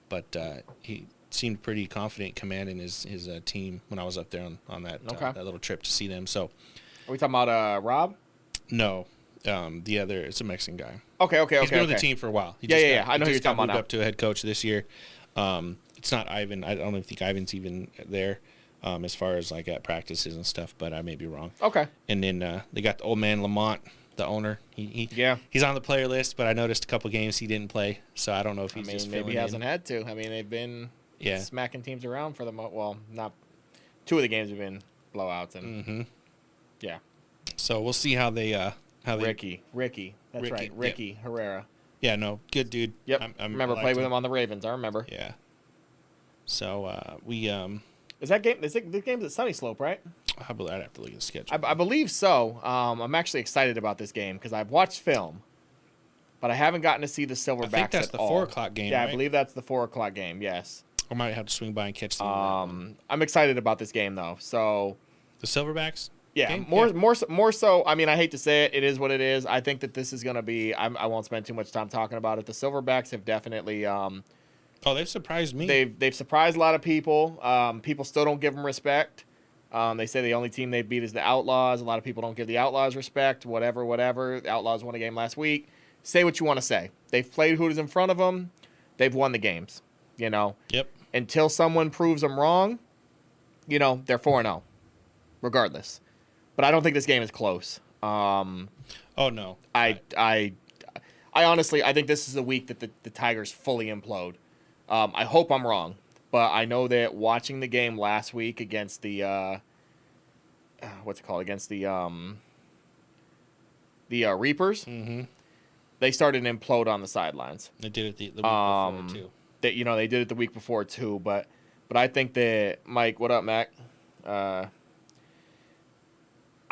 but he seemed pretty confident commanding his team when I was up there on that that little trip to see them. So, are we talking about Rob? No, the other, it's a Mexican guy. Okay. He's been with the team for a while. I know who you're talking about now. Moved up to a head coach this year. It's not Ivan. I don't even think Ivan's even there as far as like at practices and stuff, but I may be wrong. Okay. And then they got the old man Lamont, the owner. He's on the player list, but I noticed a couple games he didn't play, so I don't know if he's just maybe he hasn't had to. I mean, they've been smacking teams around for the not 2 of the games have been blowouts, and so we'll see how they Ricky, that's right, Ricky Herrera. Yeah, no, good dude. Yep, I remember playing with him on the Ravens. I remember. Yeah. So we is that game? This game's at Sunny Slope, right? I'd have to look at the schedule. I believe so. I'm actually excited about this game because I've watched film, but I haven't gotten to see the Silverbacks at all. I think that's the 4 o'clock game. Yeah, right? I believe that's the 4 o'clock game. Yes. I might have to swing by and catch them. I'm excited about this game though. So the Silverbacks. Yeah, more so. I mean, I hate to say it. It is what it is. I think that this is going to be. I won't spend too much time talking about it. The Silverbacks have definitely. They've surprised me. They've surprised a lot of people. People still don't give them respect. They say the only team they beat is the Outlaws. A lot of people don't give the Outlaws respect. Whatever. The Outlaws won a game last week. Say what you want to say. They've played who's in front of them. They've won the games. Yep. Until someone proves them wrong, they're 4-0, regardless. But I don't think this game is close. Oh no. I honestly, I think this is a week that the Tigers fully implode. I hope I'm wrong, but I know that watching the game last week against the against the Reapers, they started to implode on the sidelines. They did it the week before too. That they did it the week before too, but I think that Mike, what up, Mac?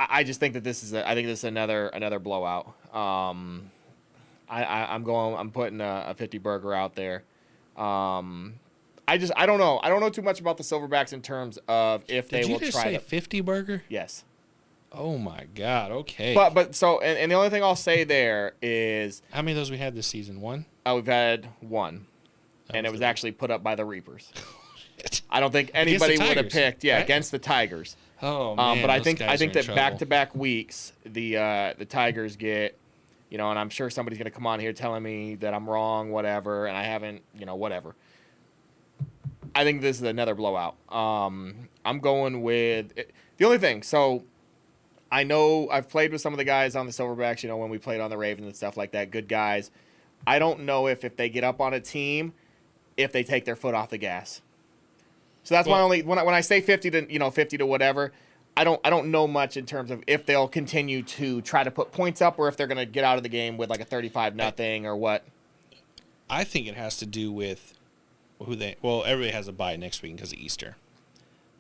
I just think that this is another blowout. I'm putting a 50 burger out there. I don't know. I don't know too much about the Silverbacks in terms of if they will try to. Did you just say 50 burger? Yes. Oh my God. Okay. But so and the only thing I'll say there is how many of those we had this season? One? We've had one. And it was actually put up by the Reapers. I don't think anybody would have picked right? Against the Tigers. Oh man. But I think that back-to-back weeks the Tigers get and I'm sure somebody's going to come on here telling me that I'm wrong, whatever, and I haven't, whatever. I think this is another blowout. I'm going with the only thing. So I know I've played with some of the guys on the Silverbacks, when we played on the Ravens and stuff like that, good guys. I don't know if they get up on a team, if they take their foot off the gas. So that's why when I say 50 to whatever, I don't know much in terms of if they'll continue to try to put points up or if they're going to get out of the game with like a 35-0 or what. I think it has to do with everybody has a bye next week because of Easter.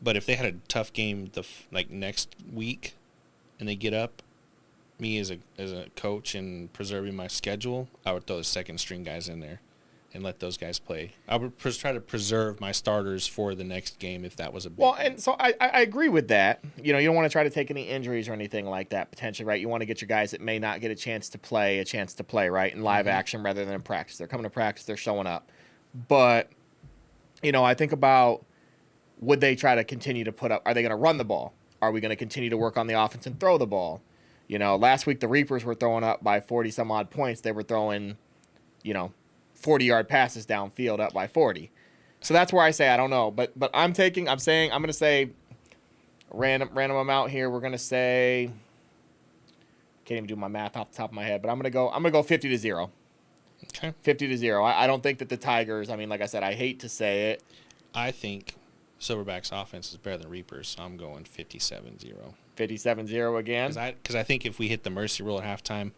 But if they had a tough game next week and they get up, me as a coach and preserving my schedule, I would throw the second string guys in there and let those guys play. I would try to preserve my starters for the next game if that was a big game. And so I agree with that. You don't want to try to take any injuries or anything like that potentially, right? You want to get your guys that may not get a chance to play, right, in live action rather than in practice. They're coming to practice, they're showing up. But, I think about would they try to continue to put up – are they going to run the ball? Are we going to continue to work on the offense and throw the ball? Last week the Reapers were throwing up by 40-some-odd points. They were throwing, 40-yard passes downfield up by 40. So that's where I say I don't know. But I'm going to say random amount here. We're going to say can't even do my math off the top of my head, but I'm going to go 50-0. Okay. 50-0. I don't think that the Tigers, like I said, I hate to say it. I think Silverback's offense is better than Reapers, so I'm going 57-0. 57-0 again? Because I think if we hit the mercy rule at halftime,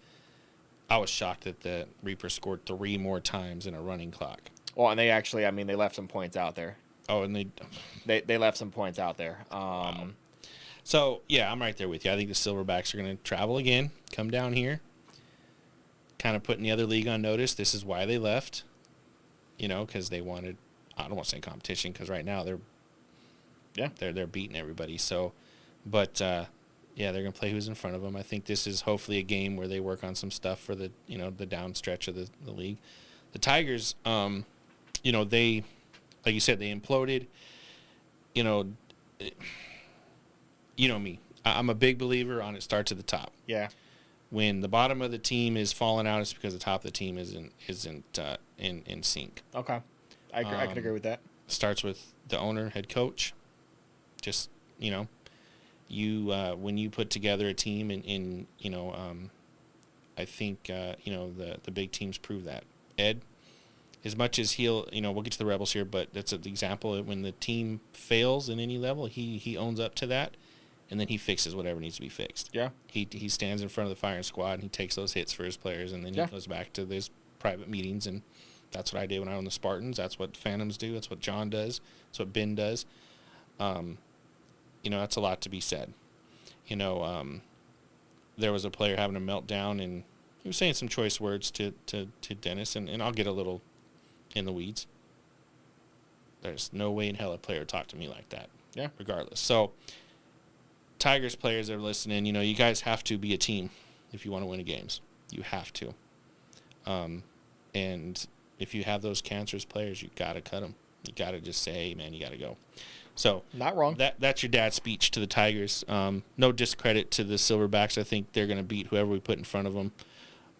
I was shocked that the Reapers scored 3 more times in a running clock. Well, and they actually, they left some points out there. Oh, and they left some points out there. Wow. So, yeah, I'm right there with you. I think the Silverbacks are going to travel again, come down here, kind of putting the other league on notice. This is why they left, because they wanted, I don't want to say competition, because right now they're beating everybody. So, but, they're going to play who's in front of them. I think this is hopefully a game where they work on some stuff for the, the down stretch of the league. The Tigers, they, like you said, they imploded. You know me. I'm a big believer on it starts at the top. Yeah. When the bottom of the team is falling out, it's because the top of the team isn't in sync. Okay. I can agree with that. Starts with the owner, head coach. Just, you when you put together a team and I think, the big teams prove that. Ed, as much as we'll get to the Rebels here, but that's an example of when the team fails in any level, he owns up to that, and then he fixes whatever needs to be fixed. Yeah. He stands in front of the firing squad, and he takes those hits for his players, and then he goes back to those private meetings, and that's what I did when I owned the Spartans. That's what Phantoms do. That's what John does. That's what Ben does. That's a lot to be said. There was a player having a meltdown, and he was saying some choice words to Dennis, and I'll get a little in the weeds. There's no way in hell a player would talk to me like that. Yeah. Regardless. So, Tigers players that are listening, you guys have to be a team if you want to win games. You have to. And if you have those cancerous players, you got to cut them. You got to just say, hey, man, you got to go. So Not wrong. That's your dad's speech to the Tigers. No discredit to the Silverbacks. I think they're going to beat whoever we put in front of them.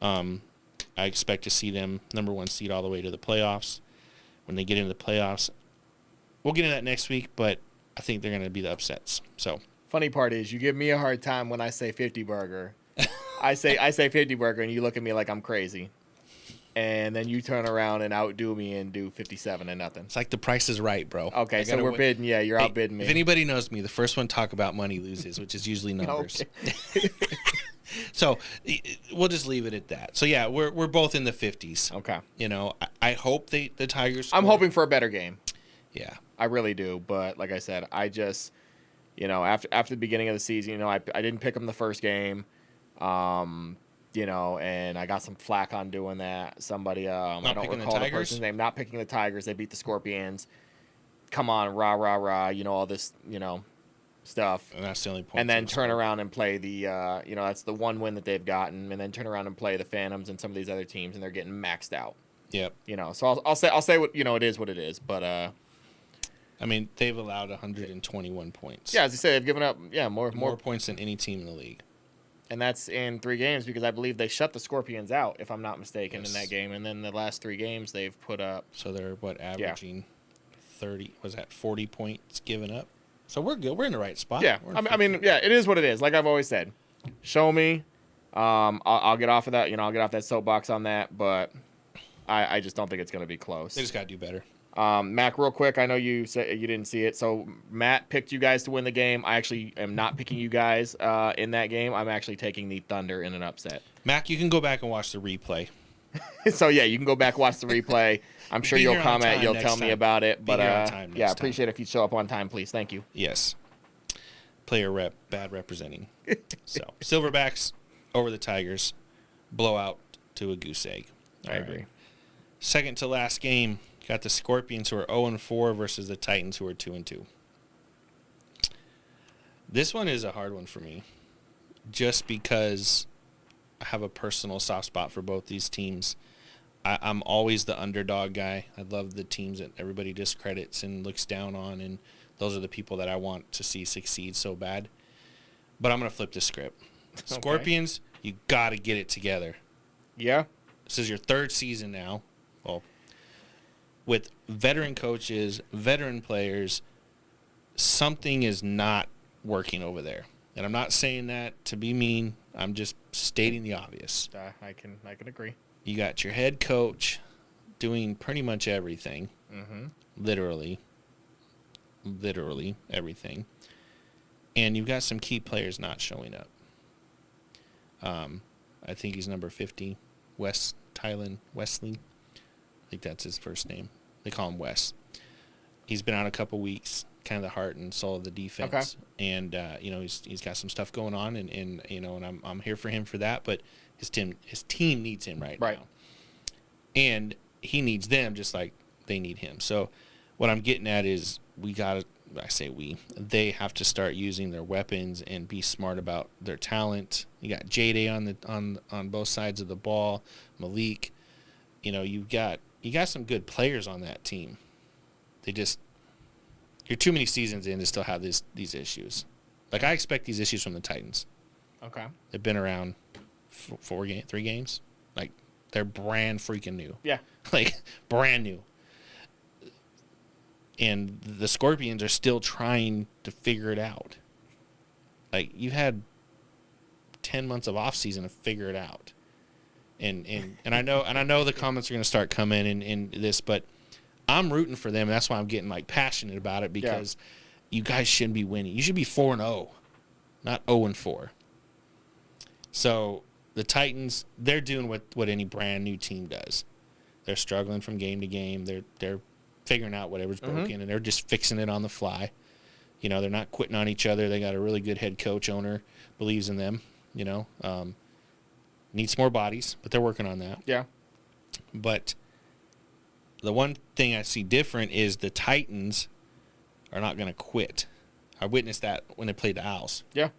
I expect to see them number 1 seed all the way to the playoffs. When they get into the playoffs, we'll get into that next week, but I think they're going to be the upsets. So Funny part is you give me a hard time when I say 50 burger. I say 50 burger, and you look at me like I'm crazy. And then you turn around and outdo me and do 57-0. it's like the price is right, bro. Okay, so we're bidding. Yeah, you're outbidding me. If anybody knows me, the first one talk about money loses, which is usually numbers. Okay. So we'll just leave it at that. So yeah, we're both in the 50s. Okay. You know, I hope the Tigers score. I'm hoping for a better game. Yeah. I really do. But like I said, I just, after the beginning of the season, I didn't pick them the first game. And I got some flack on doing that. Somebody, I don't recall the person's name, not picking the Tigers. They beat the Scorpions. Come on, rah, rah, rah, all this, stuff. And that's the only point. And then turn around and play the, that's the one win that they've gotten. And then turn around and play the Phantoms and some of these other teams, and they're getting maxed out. Yep. So I'll say what, it is what it is. But, I mean, they've allowed 121 points. yeah, as I say, they've given up, more points than any team in the league. And that's in 3 games because I believe they shut the Scorpions out, if I'm not mistaken, Yes. in that game. And then the last 3 games they've put up. So they're, averaging 40 points given up? So we're good. We're in the right spot. Yeah. I mean, yeah, it is what it is. Like I've always said. Show me. I'll get off of that. I'll get off that soapbox on that. But I just don't think it's going to be close. They just got to do better. Mac, real quick, I know you said you didn't see it. So Matt picked you guys to win the game. I actually am not picking you guys in that game. I'm actually taking the Thunder in an upset. Mac, you can go back and watch the replay. So yeah, you can go back, watch the replay. I'm sure you'll comment, you'll tell me about it. But yeah, appreciate it if you show up on time, please. Thank you. Yes. Player rep, bad representing. So Silverbacks over the Tigers, blowout to a goose egg. I agree. Second to last game, got the Scorpions who are 0-4 versus the Titans who are 2-2. This one is a hard one for me, just because I have a personal soft spot for both these teams. I'm always the underdog guy. I love the teams that everybody discredits and looks down on, and those are the people that I want to see succeed so bad. But I'm going to flip the script. Okay. Scorpions, you got to get it together. Yeah. This is your 3rd season now. Well, with veteran coaches, veteran players, something is not working over there. And I'm not saying that to be mean. I'm just stating the obvious. I can agree. You got your head coach doing pretty much everything. Mm-hmm. Literally everything. And you've got some key players not showing up. I think he's number 50, Tylen Wesley. I think that's his first name. They call him Wes. He's been out a couple weeks, kind of the heart and soul of the defense. Okay. And he's got some stuff going on, and I'm here for him for that. But his team needs him right now, and he needs them just like they need him. So what I'm getting at is they have to start using their weapons and be smart about their talent. You got J-Day on both sides of the ball, Malik. You got some good players on that team. You're too many seasons in to still have these issues. Like, I expect these issues from the Titans. Okay. They've been around 3 games. Like, they're brand freaking new. Yeah. Like, brand new. And the Scorpions are still trying to figure it out. Like, you had 10 months of off season to figure it out. And I know the comments are going to start coming in this, but I'm rooting for them. And that's why I'm getting passionate about it, because you guys shouldn't be winning. You should be 4-0, not 0-4. So the Titans, they're doing what any brand new team does. They're struggling from game to game. They're figuring out whatever's broken, and they're just fixing it on the fly. They're not quitting on each other. They got a really good head coach, owner, believes in them. Needs more bodies, but they're working on that. Yeah. But the one thing I see different is the Titans are not going to quit. I witnessed that when they played the Owls. Yeah.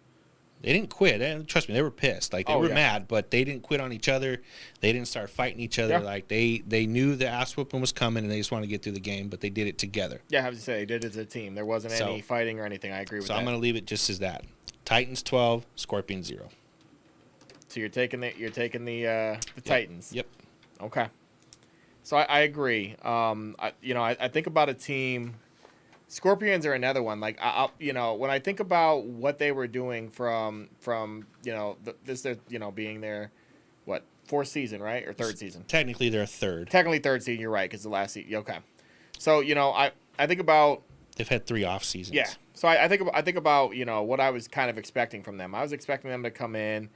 They didn't quit. Trust me, they were pissed. Like, they were yeah. mad, but they didn't quit on each other. They didn't start fighting each other. Yeah. Like, they knew the ass whooping was coming, and they just wanted to get through the game, but they did it together. Yeah, I have to say, they did it as a team. There wasn't any fighting or anything. I agree with that. So I'm going to leave it just as that. Titans 12, Scorpions 0. So you're taking the Titans. Yep. Okay. So I agree. I think about a team. Scorpions are another one. Like, when I think about what they were doing from being their, what, fourth season, right, or third season? Technically, they're third. Technically third season. You're right, because the last season. Okay. So I think about. They've had 3 off seasons. Yeah. So I think about what I was kind of expecting from them. I was expecting them to come in.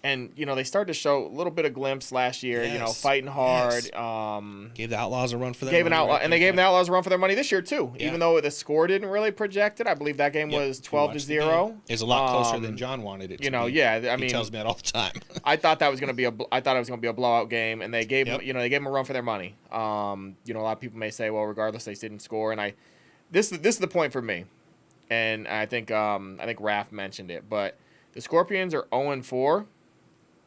And, they started to show a little bit of glimpse last year, Yes. Fighting hard. Yes. Gave the Outlaws a run for their Gave money. they gave the Outlaws a run for their money this year, too. Yeah. Even though the score didn't really project it. I believe that game was 12-0. It's a lot closer than John wanted it to be. Yeah. I mean, he tells me that all the time. I thought it was going to be a blowout game, and they gave they gave them a run for their money. A lot of people may say, well, regardless, they didn't score, and this is the point for me, and I think Raph mentioned it, but the Scorpions are 0-4.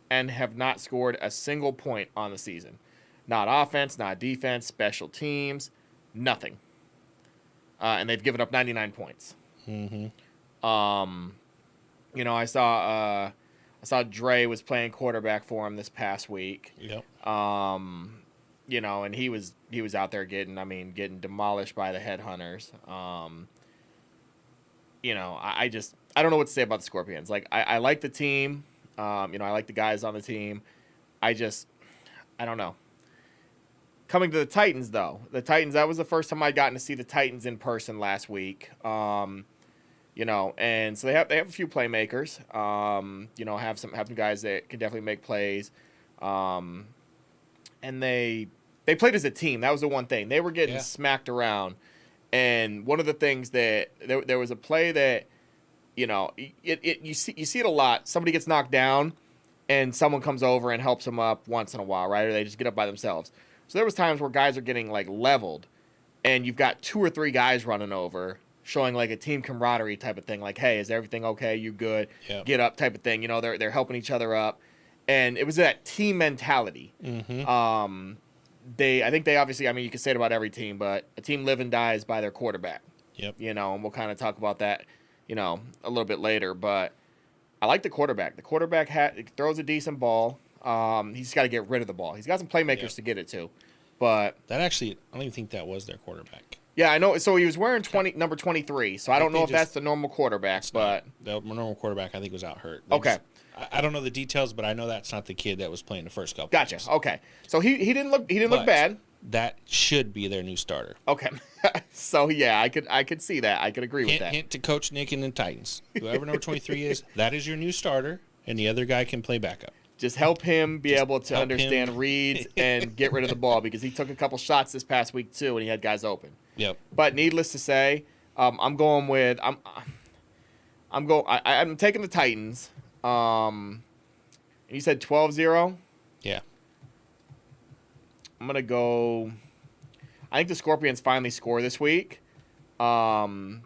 And have not scored a single point on the season. Not offense, not defense, special teams, nothing. And they've given up 99 points. Mm-hmm. I saw Dre was playing quarterback for him this past week. Yep. And he was out there getting demolished by the headhunters. I don't know what to say about the Scorpions. Like, I like the team. I like the guys on the team. I don't know. Coming to the Titans, though. The Titans, that was the first time I'd gotten to see the Titans in person last week. And so they have a few playmakers. Have some guys that can definitely make plays. And they played as a team. That was the one thing. They were getting smacked around. And one of the things that there was a play that you see it a lot. Somebody gets knocked down, and someone comes over and helps them up once in a while, right? Or they just get up by themselves. So there was times where guys are getting like leveled, and you've got 2 or 3 guys running over, showing like a team camaraderie type of thing. Like, hey, is everything okay? You good? Yep. Get up type of thing. They're helping each other up, and it was that team mentality. Mm-hmm. I think they obviously. I mean, you can say it about every team, but a team live and dies by their quarterback. Yep. And we'll kind of talk about that. A little bit later, but I like the quarterback. The quarterback throws a decent ball. He's just got to get rid of the ball. He's got some playmakers to get it to, but that actually, I don't even think that was their quarterback. Yeah, I know. So he was wearing number 23. So I don't know if that's the normal quarterback, but the normal quarterback I think was out hurt. Okay. I don't know the details, but I know that's not the kid that was playing the first couple. Gotcha. Games. Okay. So he didn't look bad. That should be their new starter. Okay. So yeah, I could see that. I could agree with that. Hint to Coach Nick and the Titans. Whoever number 23 is, that is your new starter, and the other guy can play backup. Just help him be able to understand reads and get rid of the ball, because he took a couple shots this past week too, and he had guys open. Yep. But needless to say, I'm taking the Titans. You said 12-0? Yeah. I'm going to go – I think the Scorpions finally score this week. But I'm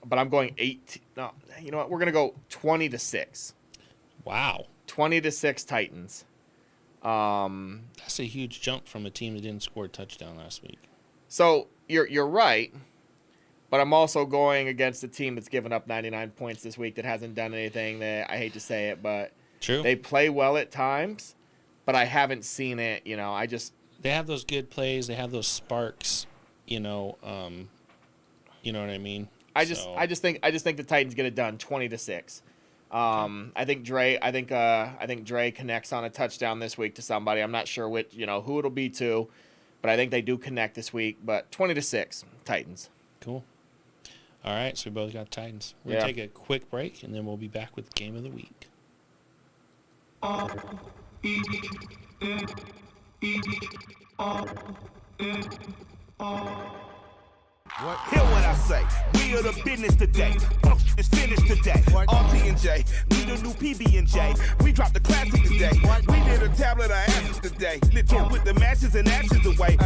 going 8 – no, you know what? We're going to go 20-6. Wow. 20-6 Titans. That's a huge jump from a team that didn't score a touchdown last week. So you're right, but I'm also going against a team that's given up 99 points this week that hasn't done anything. That I hate to say it, but True. They play well at times, but I haven't seen it. They have those good plays. They have those sparks. You know what I mean. I just think the Titans get it done 20-6. I think Dre connects on a touchdown this week to somebody. I'm not sure which, who it'll be to, but I think they do connect this week. But 20-6 Titans. Cool. All right, so we both got Titans. We'll take a quick break, and then we'll be back with Game of the Week. Hear what I say. We are the business today. Fuck is finished today. RT&J, we the new PB&J. We dropped the classic today. We did a tablet of ashes today. Literally put the matches and ashes away.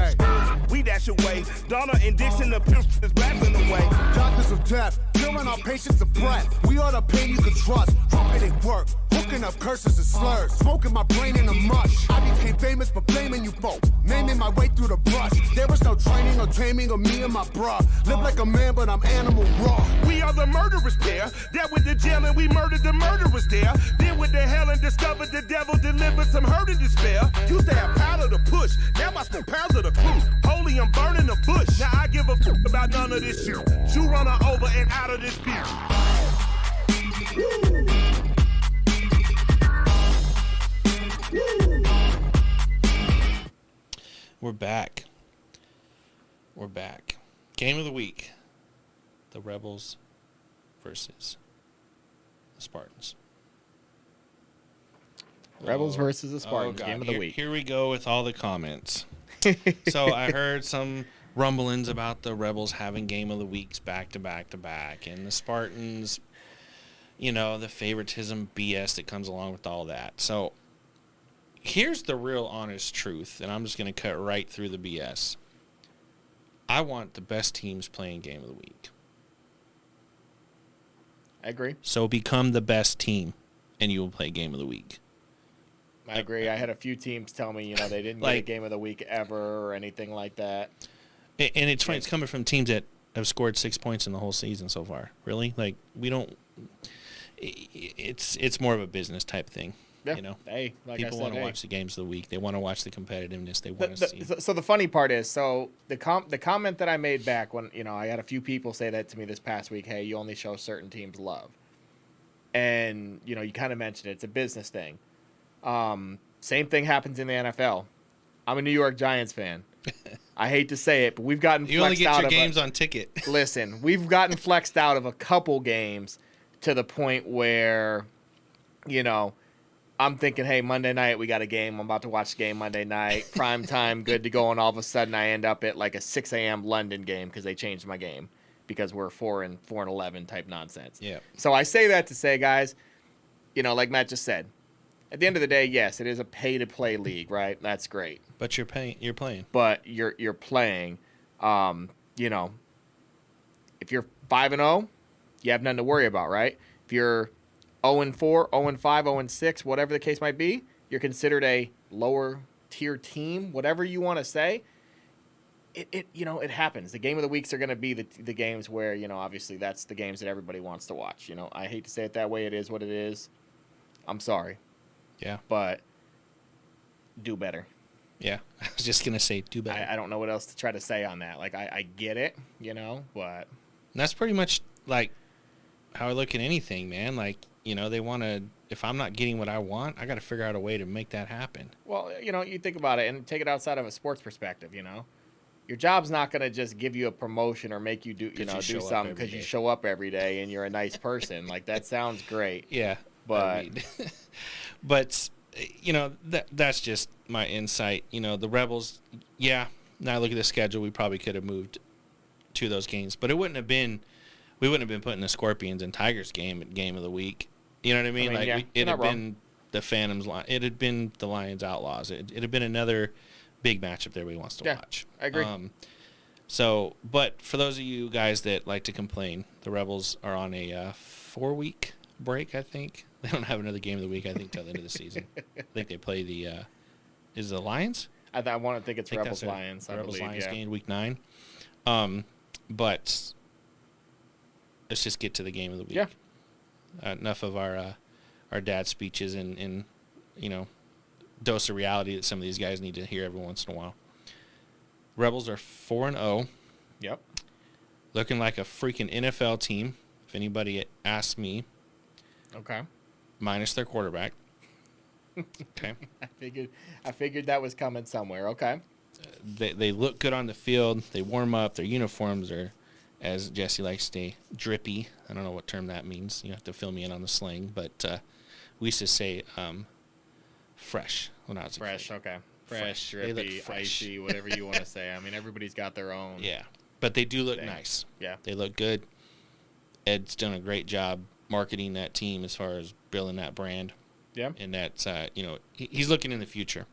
We dash away. Donna and Dixon, the pimp is rapping away. Doctors of death, killing our patients of breath. We are the pain you can trust. Trumpet at work, hooking up curses and slurs. Smoking my brain in a mush. I became famous for blaming you folk. Naming my way through the brush. There was no training or taming of me and my bruh. Live like a man, but I'm animal raw. We are the murderers pair. That went to jail and we murdered the murderers there. Then went to hell and discovered the devil delivered some hurt and despair. Used to have powder to push. Now I smoke pounds of the crew. Holy, I'm burning the bush. Now I give a f about none of this shit. You run her over and out of this bitch. We're back. Game of the week. The Rebels versus the Spartans. Rebels versus the Spartans. God. Game of the week. Here we go with all the comments. So I heard some rumblings about the Rebels having game of the weeks back to back to back, and the Spartans, the favoritism BS that comes along with all that. So here's the real honest truth, and I'm just going to cut right through the BS. I want the best teams playing game of the week. I agree. So become the best team, and you will play game of the week. I agree. I had a few teams tell me, they didn't get a game of the week ever or anything like that. And it's funny. It's coming from teams that have scored 6 points in the whole season so far. Really? We don't. It's more of a business type thing. Yeah. Hey, like people want to watch the games of the week. They want to watch the competitiveness. They want to see. So the funny part is, the comment that I made back when I had a few people say that to me this past week. Hey, you only show certain teams love, and you kind of mentioned it. It's a business thing. Same thing happens in the NFL. I'm a New York Giants fan. I hate to say it, but we've gotten you only flexed get out your of games on ticket. Listen, we've gotten flexed out of a couple games to the point where, I'm thinking, hey, Monday night we got a game. I'm about to watch the game Monday night. Prime time, good to go. And all of a sudden I end up at like a 6 a.m. London game because they changed my game because we're 4-11 type nonsense. Yeah. So I say that to say, guys, like Matt just said, at the end of the day, yes, it is a pay-to-play league, right? That's great. But you're playing. But you're playing. If you're 5-0, you have nothing to worry about, right? If you're 0-4, 0-5, 0-6, whatever the case might be, you're considered a lower tier team, whatever you want to say. It happens. The game of the weeks are going to be the games where, obviously that's the games that everybody wants to watch. I hate to say it that way. It is what it is. I'm sorry. Yeah. But do better. Yeah. I was just going to say do better. I don't know what else to try to say on that. I get it, but. And that's pretty much how I look at anything, man. They want to, if I'm not getting what I want, I got to figure out a way to make that happen. Well, you think about it and take it outside of a sports perspective, Your job's not going to just give you a promotion or make you do, do something because you show up every day and you're a nice person. That sounds great. Yeah. But, but that's just my insight. The Rebels, yeah, now I look at the schedule, we probably could have moved to those games, but we wouldn't have been putting the Scorpions and Tigers game of the week. You know what I mean? It had been the Phantoms. It had been the Lions Outlaws. It had been another big matchup that everybody wants to watch. I agree. But for those of you guys that like to complain, the Rebels are on a 4-week break, I think. They don't have another game of the week, I think, till the end of the season. I think they play is it the Lions? I want to think it's Rebels Lions. Rebels Lions game, week 9. But let's just get to the game of the week. Yeah. Enough of our dad speeches and dose of reality that some of these guys need to hear every once in a while. Rebels are 4-0. Yep. Looking like a freaking NFL team, if anybody asks me. Okay. Minus their quarterback. Okay. I figured that was coming somewhere. Okay. They look good on the field. They warm up. Their uniforms are, as Jesse likes to say, drippy. I don't know what term that means. You have to fill me in on the slang. But we used to say fresh when I was a fresh. kid. Okay. Fresh, drippy, icy, whatever you want to say. I mean, everybody's got their own. Yeah. But they do look nice. Yeah. They look good. Ed's done a great job marketing that team as far as building that brand. Yeah. And that's, he's looking in the future.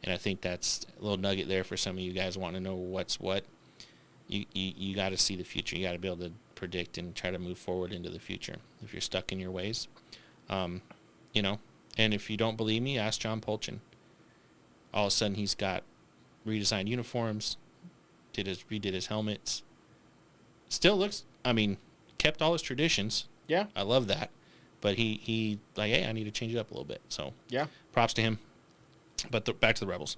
And I think that's a little nugget there for some of you guys want to know what's what. You got to see the future. You got to be able to predict and try to move forward into the future if you're stuck in your ways. And if you don't believe me, ask John Polchin. All of a sudden, he's got redesigned uniforms, redid his helmets. Still looks, kept all his traditions. Yeah. I love that. But he hey, I need to change it up a little bit. So yeah, props to him. But back to the Rebels.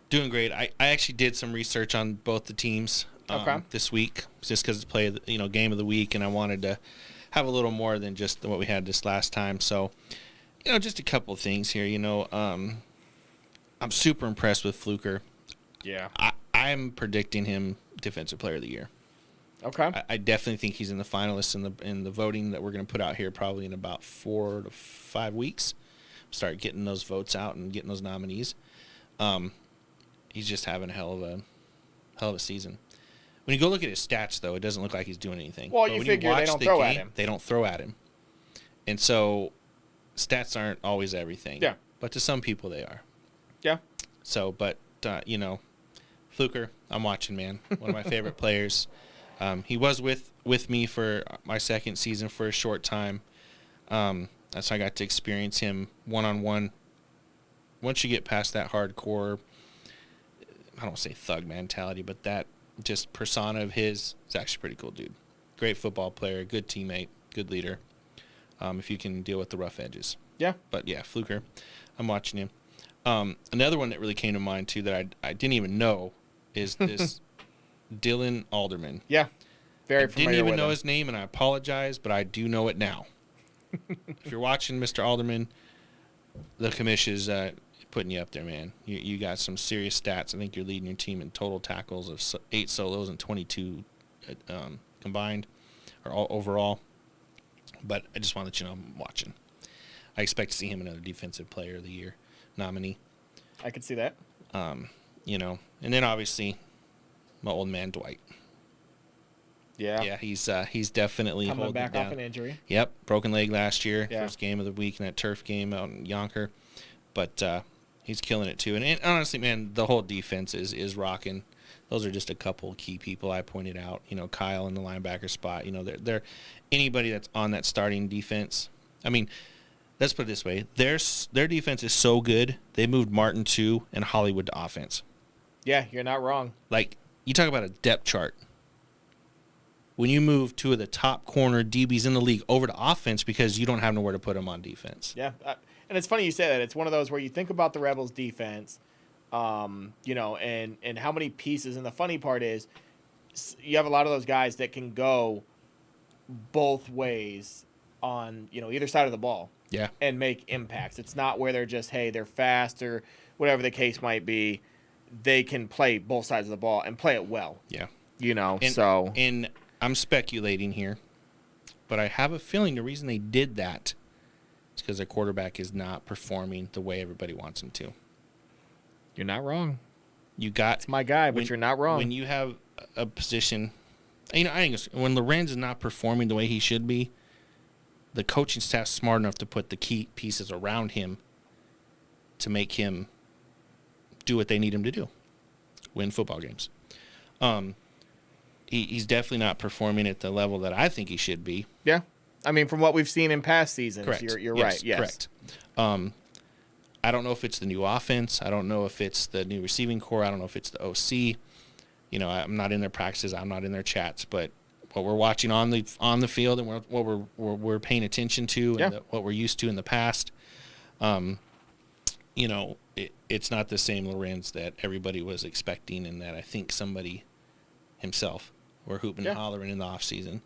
Doing great. I actually did some research on both the teams this week, just because it's game of the week, and I wanted to have a little more than just what we had this last time. So, just a couple of things here. I'm super impressed with Fluker. Yeah. I'm predicting him Defensive Player of the Year. Okay. I definitely think he's in the finalists in the voting that we're going to put out here probably in about 4 to 5 weeks. Start getting those votes out and getting those nominees. He's just having a hell of a season. When you go look at his stats, though, it doesn't look like he's doing anything. Well, you figure they don't throw at him. They don't throw at him. And so stats aren't always everything. Yeah. But to some people, they are. Yeah. So, but, Fluker, I'm watching, man. One of my favorite players. He was with me for my second season for a short time. So I got to experience him one-on-one. Once you get past that hardcore, I don't say thug mentality, but that just persona of his, is actually pretty cool, dude. Great football player, good teammate, good leader, if you can deal with the rough edges. Yeah. But, yeah, Fluker, I'm watching him. Another one that really came to mind, too, that I didn't even know is this Dylan Alderman. Yeah, very familiar with him. Didn't even know his name, and I apologize, but I do know it now. If you're watching, Mr. Alderman, the commish is putting you up there, man. You got some serious stats. I think you're leading your team in total tackles of 8 solos and 22 combined, or all overall. But I just want to let you know I'm watching. I expect to see him another Defensive Player of the Year nominee. I could see that. And then obviously my old man Dwight. Yeah, he's definitely coming back off an injury. Yep, broken leg last year, yeah. First game of the week in that turf game out in Yonker, but he's killing it too. And honestly, man, the whole defense is rocking. Those are just a couple key people I pointed out. Kyle in the linebacker spot. They're anybody that's on that starting defense. Let's put it this way: their defense is so good they moved Martin to and Hollywood to offense. Yeah, you're not wrong. Like, you talk about a depth chart. When you move 2 of the top corner DBs in the league over to offense because you don't have nowhere to put them on defense. Yeah, and it's funny you say that. It's one of those where you think about the Rebels' defense, and how many pieces. And the funny part is you have a lot of those guys that can go both ways on, either side of the ball. Yeah. And make impacts. It's not where they're just, hey, they're fast or whatever the case might be. They can play both sides of the ball and play it well. Yeah. And I'm speculating here, but I have a feeling the reason they did that is because their quarterback is not performing the way everybody wants him to. You're not wrong. It's my guy, but you're not wrong. When you have a position, I think when Lorenz is not performing the way he should be, the coaching staff's smart enough to put the key pieces around him to make him do what they need him to do, win football games. He's definitely not performing at the level that I think he should be. Yeah. From what we've seen in past seasons, correct. You're right. Yes. Correct. I don't know if it's the new offense. I don't know if it's the new receiving core. I don't know if it's the OC. I'm not in their practices. I'm not in their chats. But what we're watching on the field and what we're paying attention to and what we're used to in the past, it's not the same Lorenz that everybody was expecting and that I think somebody himself were hooping and hollering in the offseason.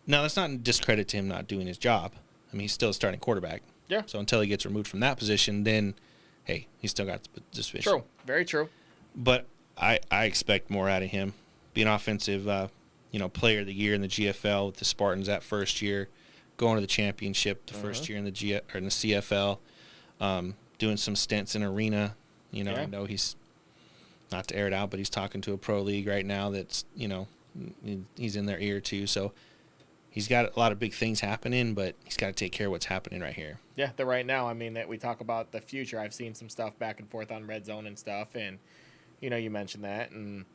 Now, that's not a discredit to him not doing his job. He's still a starting quarterback. Yeah. So until he gets removed from that position, then, hey, he's still got the suspicion. True. Very true. But I expect more out of him. Be an offensive, player of the year in the GFL with the Spartans that first year, going to the championship the first year in the CFL, doing some stints in arena. I know he's not to air it out, but he's talking to a pro league right now that's, he's in their ear too. So he's got a lot of big things happening, but he's got to take care of what's happening right here. Yeah, the right now, I mean, that we talk about the future. I've seen some stuff back and forth on Red Zone and stuff, and, you mentioned that, and,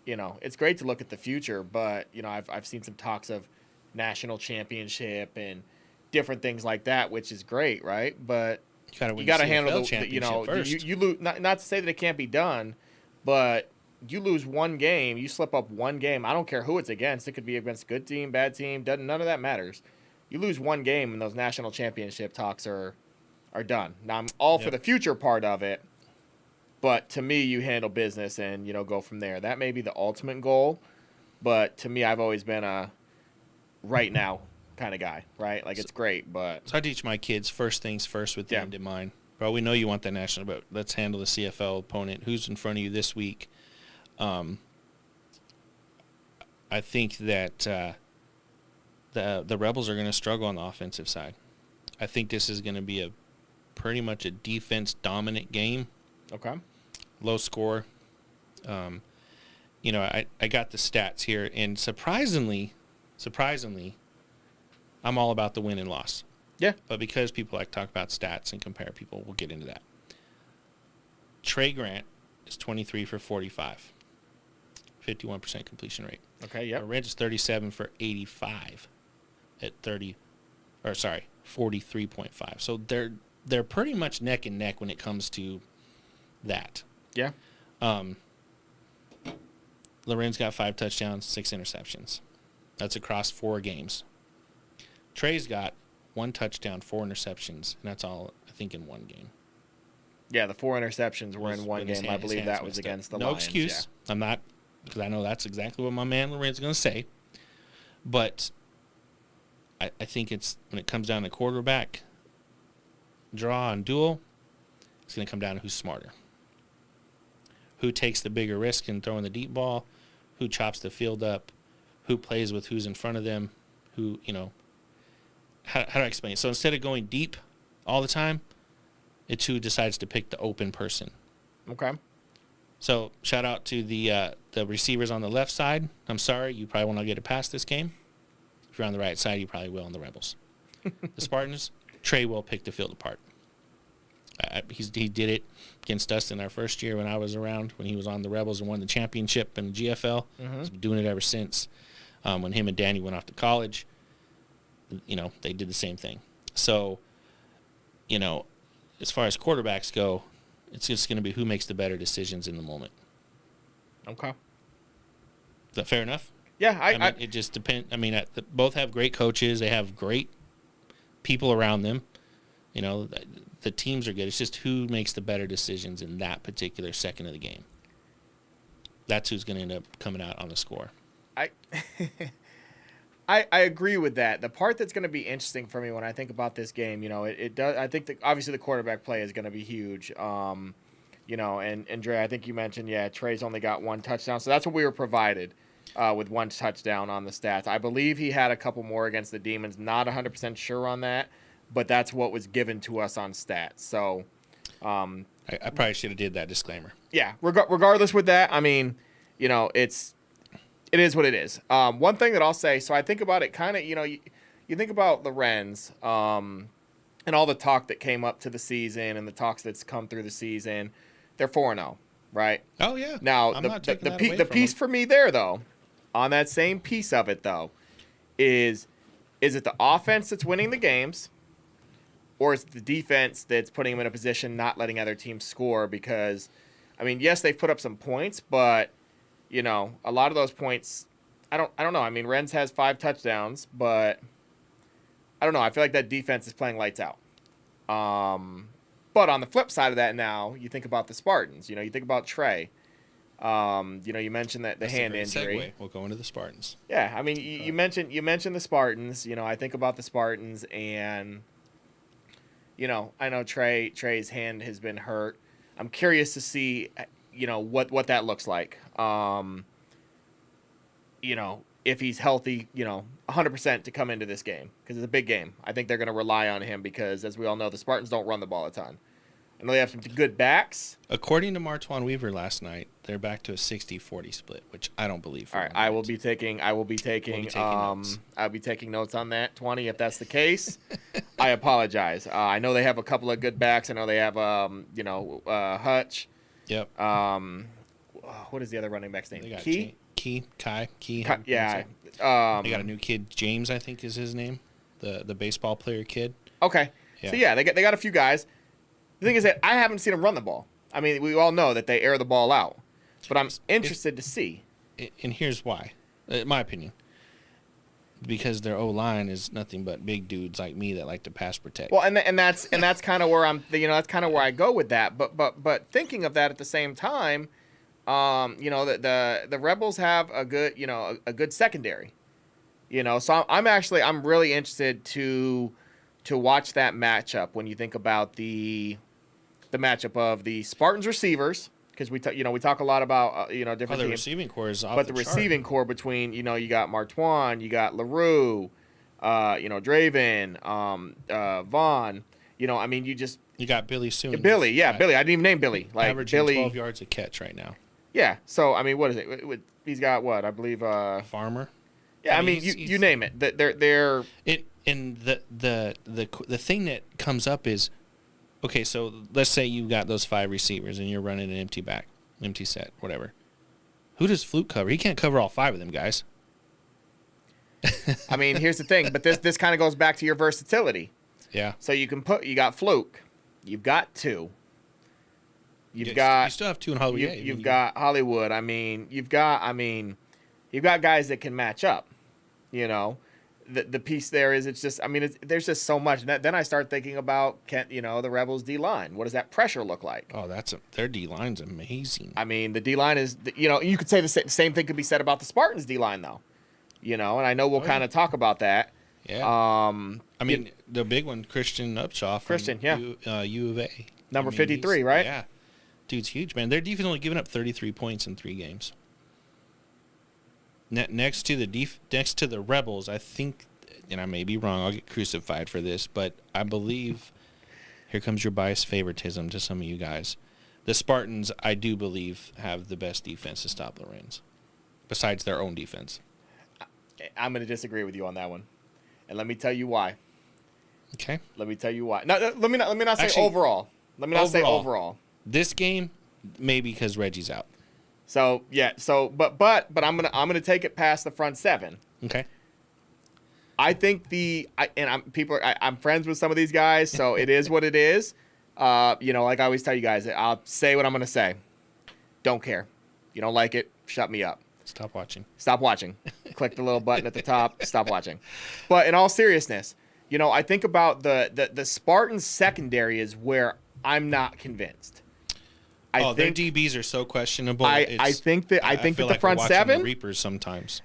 it's great to look at the future, but, I've seen some talks of national championship and different things like that, which is great, right? But you got to handle the first. You lose, not to say that it can't be done, but you lose one game, you slip up one game. I don't care who it's against. It could be against good team, bad team. None of that matters. You lose one game, and those national championship talks are done. Now I'm all for the future part of it, but to me, you handle business and go from there. That may be the ultimate goal, but to me, I've always been a right now kind of guy, right? Like, it's great, but so I teach my kids first things first with the end in mind. Bro, we know you want that national, but let's handle the CFL opponent. Who's in front of you this week? I think that the Rebels are going to struggle on the offensive side. I think this is going to be pretty much a defense dominant game. Okay. Low score. I got the stats here, and surprisingly, I'm all about the win and loss. Yeah. But because people like to talk about stats and compare people, we'll get into that. Trey Grant is 23 for 45. 51% completion rate. Okay, yeah. Lorenz is 37 for 85 at 43.5. So they're pretty much neck and neck when it comes to that. Yeah. Lorenz got 5 touchdowns, 6 interceptions. That's across 4 games. Trey's got 1 touchdown, 4 interceptions, and that's all, I think, in 1 game. Yeah, the 4 interceptions were in 1 game. I believe that was against the Lions. No excuse. Yeah. I'm not, because I know that's exactly what my man Lorenz is going to say. But I think it's, when it comes down to quarterback draw and duel, it's going to come down to who's smarter. Who takes the bigger risk in throwing the deep ball, who chops the field up, who plays with who's in front of them, who, how do I explain it? So instead of going deep all the time, it's who decides to pick the open person. Okay. So shout out to the receivers on the left side. I'm sorry, you probably will not get it past this game. If you're on the right side, you probably will on the Rebels. The Spartans, Trey will pick the field apart. He did it against us in our first year when I was around, when he was on the Rebels and won the championship in the GFL. Mm-hmm. He's been doing it ever since. When him and Danny went off to college, they did the same thing. So, as far as quarterbacks go, it's just going to be who makes the better decisions in the moment. Okay. Is that fair enough? Yeah, it just depends. I mean, both have great coaches. They have great people around them. The teams are good. It's just who makes the better decisions in that particular second of the game. That's who's going to end up coming out on the score. I agree with that. The part that's going to be interesting for me when I think about this game, it does. I think that obviously the quarterback play is going to be huge. And Dre, I think you mentioned, Trey's only got 1 touchdown, so that's what we were provided with 1 touchdown on the stats. I believe he had a couple more against the Demons. Not 100% sure on that, but that's what was given to us on stats. So, I probably should have did that disclaimer. Yeah. Regardless with that, I mean, it is what it is. One thing that I'll say, so I think about it kind of, you think about the Wrens and all the talk that came up to the season and the talks that's come through the season. They're 4-0, right? Oh, yeah. Now, the piece for me there, though, on that same piece of it, though, is it the offense that's winning the games, or is it the defense that's putting them in a position not letting other teams score? Because, I mean, yes, they've put up some points, but a lot of those points, I don't know. I mean, Renz has 5 touchdowns, but I don't know. I feel like that defense is playing lights out. But on the flip side of that now, you think about the Spartans. You think about Trey. You mentioned that That's hand injury. Segue. We'll go into the Spartans. Yeah, I mean, you mentioned the Spartans. I think about the Spartans, and I know Trey's hand has been hurt. I'm curious to see what that looks like. If he's healthy, 100% to come into this game, because it's a big game. I think they're going to rely on him because, as we all know, the Spartans don't run the ball a ton. I know they have some good backs. According to Martwan Weaver last night, they're back to a 60-40 split, which I don't believe. All right, I will be taking notes. I'll be taking notes on that 20 if that's the case. I apologize. I know they have a couple of good backs. I know they have Hutch. Yep. What is the other running back's name? They got Key. Kai. Yeah. They got a new kid, James, I think is his name, the baseball player kid. Okay. Yeah. So yeah, they got a few guys. The thing is that I haven't seen them run the ball. I mean, we all know that they air the ball out, but I'm interested to see. And here's why, in my opinion. Because their O-line is nothing but big dudes like me that like to pass protect. Well, and that's kind of where that's kind of where I go with that. But thinking of that at the same time, the Rebels have a good secondary. So I'm really interested to watch that matchup when you think about the matchup of the Spartans receivers, because we talk a lot about different the teams. receiving core is off But the the chart. receiving core between you got Martwan, you got LaRue, Draven, Vaughn. You got Billy soon. Billy. I didn't even name Billy. Like averaging Billy, 12 yards a catch right now. Yeah. So what is it? He's got what I believe. Farmer. Yeah. You name it. They're. And the thing that comes up is, okay, so let's say you got those 5 receivers and you're running an empty set, whatever. Who does Fluke cover? He can't cover all 5 of them guys. Here's the thing, but this kind of goes back to your versatility. Yeah. So you got Fluke, you've got 2. You still have 2 in Hollywood. You've got Hollywood. You've got guys that can match up. The piece there is there's just so much. Then I start thinking about the Rebels D line. What does that pressure look like? Oh, their D line's amazing. The D line is you could say the same thing could be said about the Spartans D line though. And I know we'll kind of talk about that. Yeah. The big one, Christian Upshaw from U of A. Number 53, right? Yeah. Dude's huge, man. Their defense only given up 33 points in 3 games. Next to the Rebels, I think, and I may be wrong, I'll get crucified for this, but I believe, here comes your biased favoritism to some of you guys. The Spartans, I do believe, have the best defense to stop Lorenz, besides their own defense. I'm going to disagree with you on that one, and let me tell you why. Okay. Let me tell you why. No, let me not say Actually, overall. Let me not say overall. This game, maybe because Reggie's out. So yeah. But I'm gonna take it past the front 7. Okay. I think I'm friends with some of these guys, so it is what it is. Like I always tell you guys, I'll say what I'm gonna say. Don't care. You don't like it, shut me up. Stop watching. Click the little button at the top. Stop watching. But in all seriousness, I think about the Spartans secondary is where I'm not convinced. Their DBs are so questionable. I think that the front 7 the Reapers sometimes.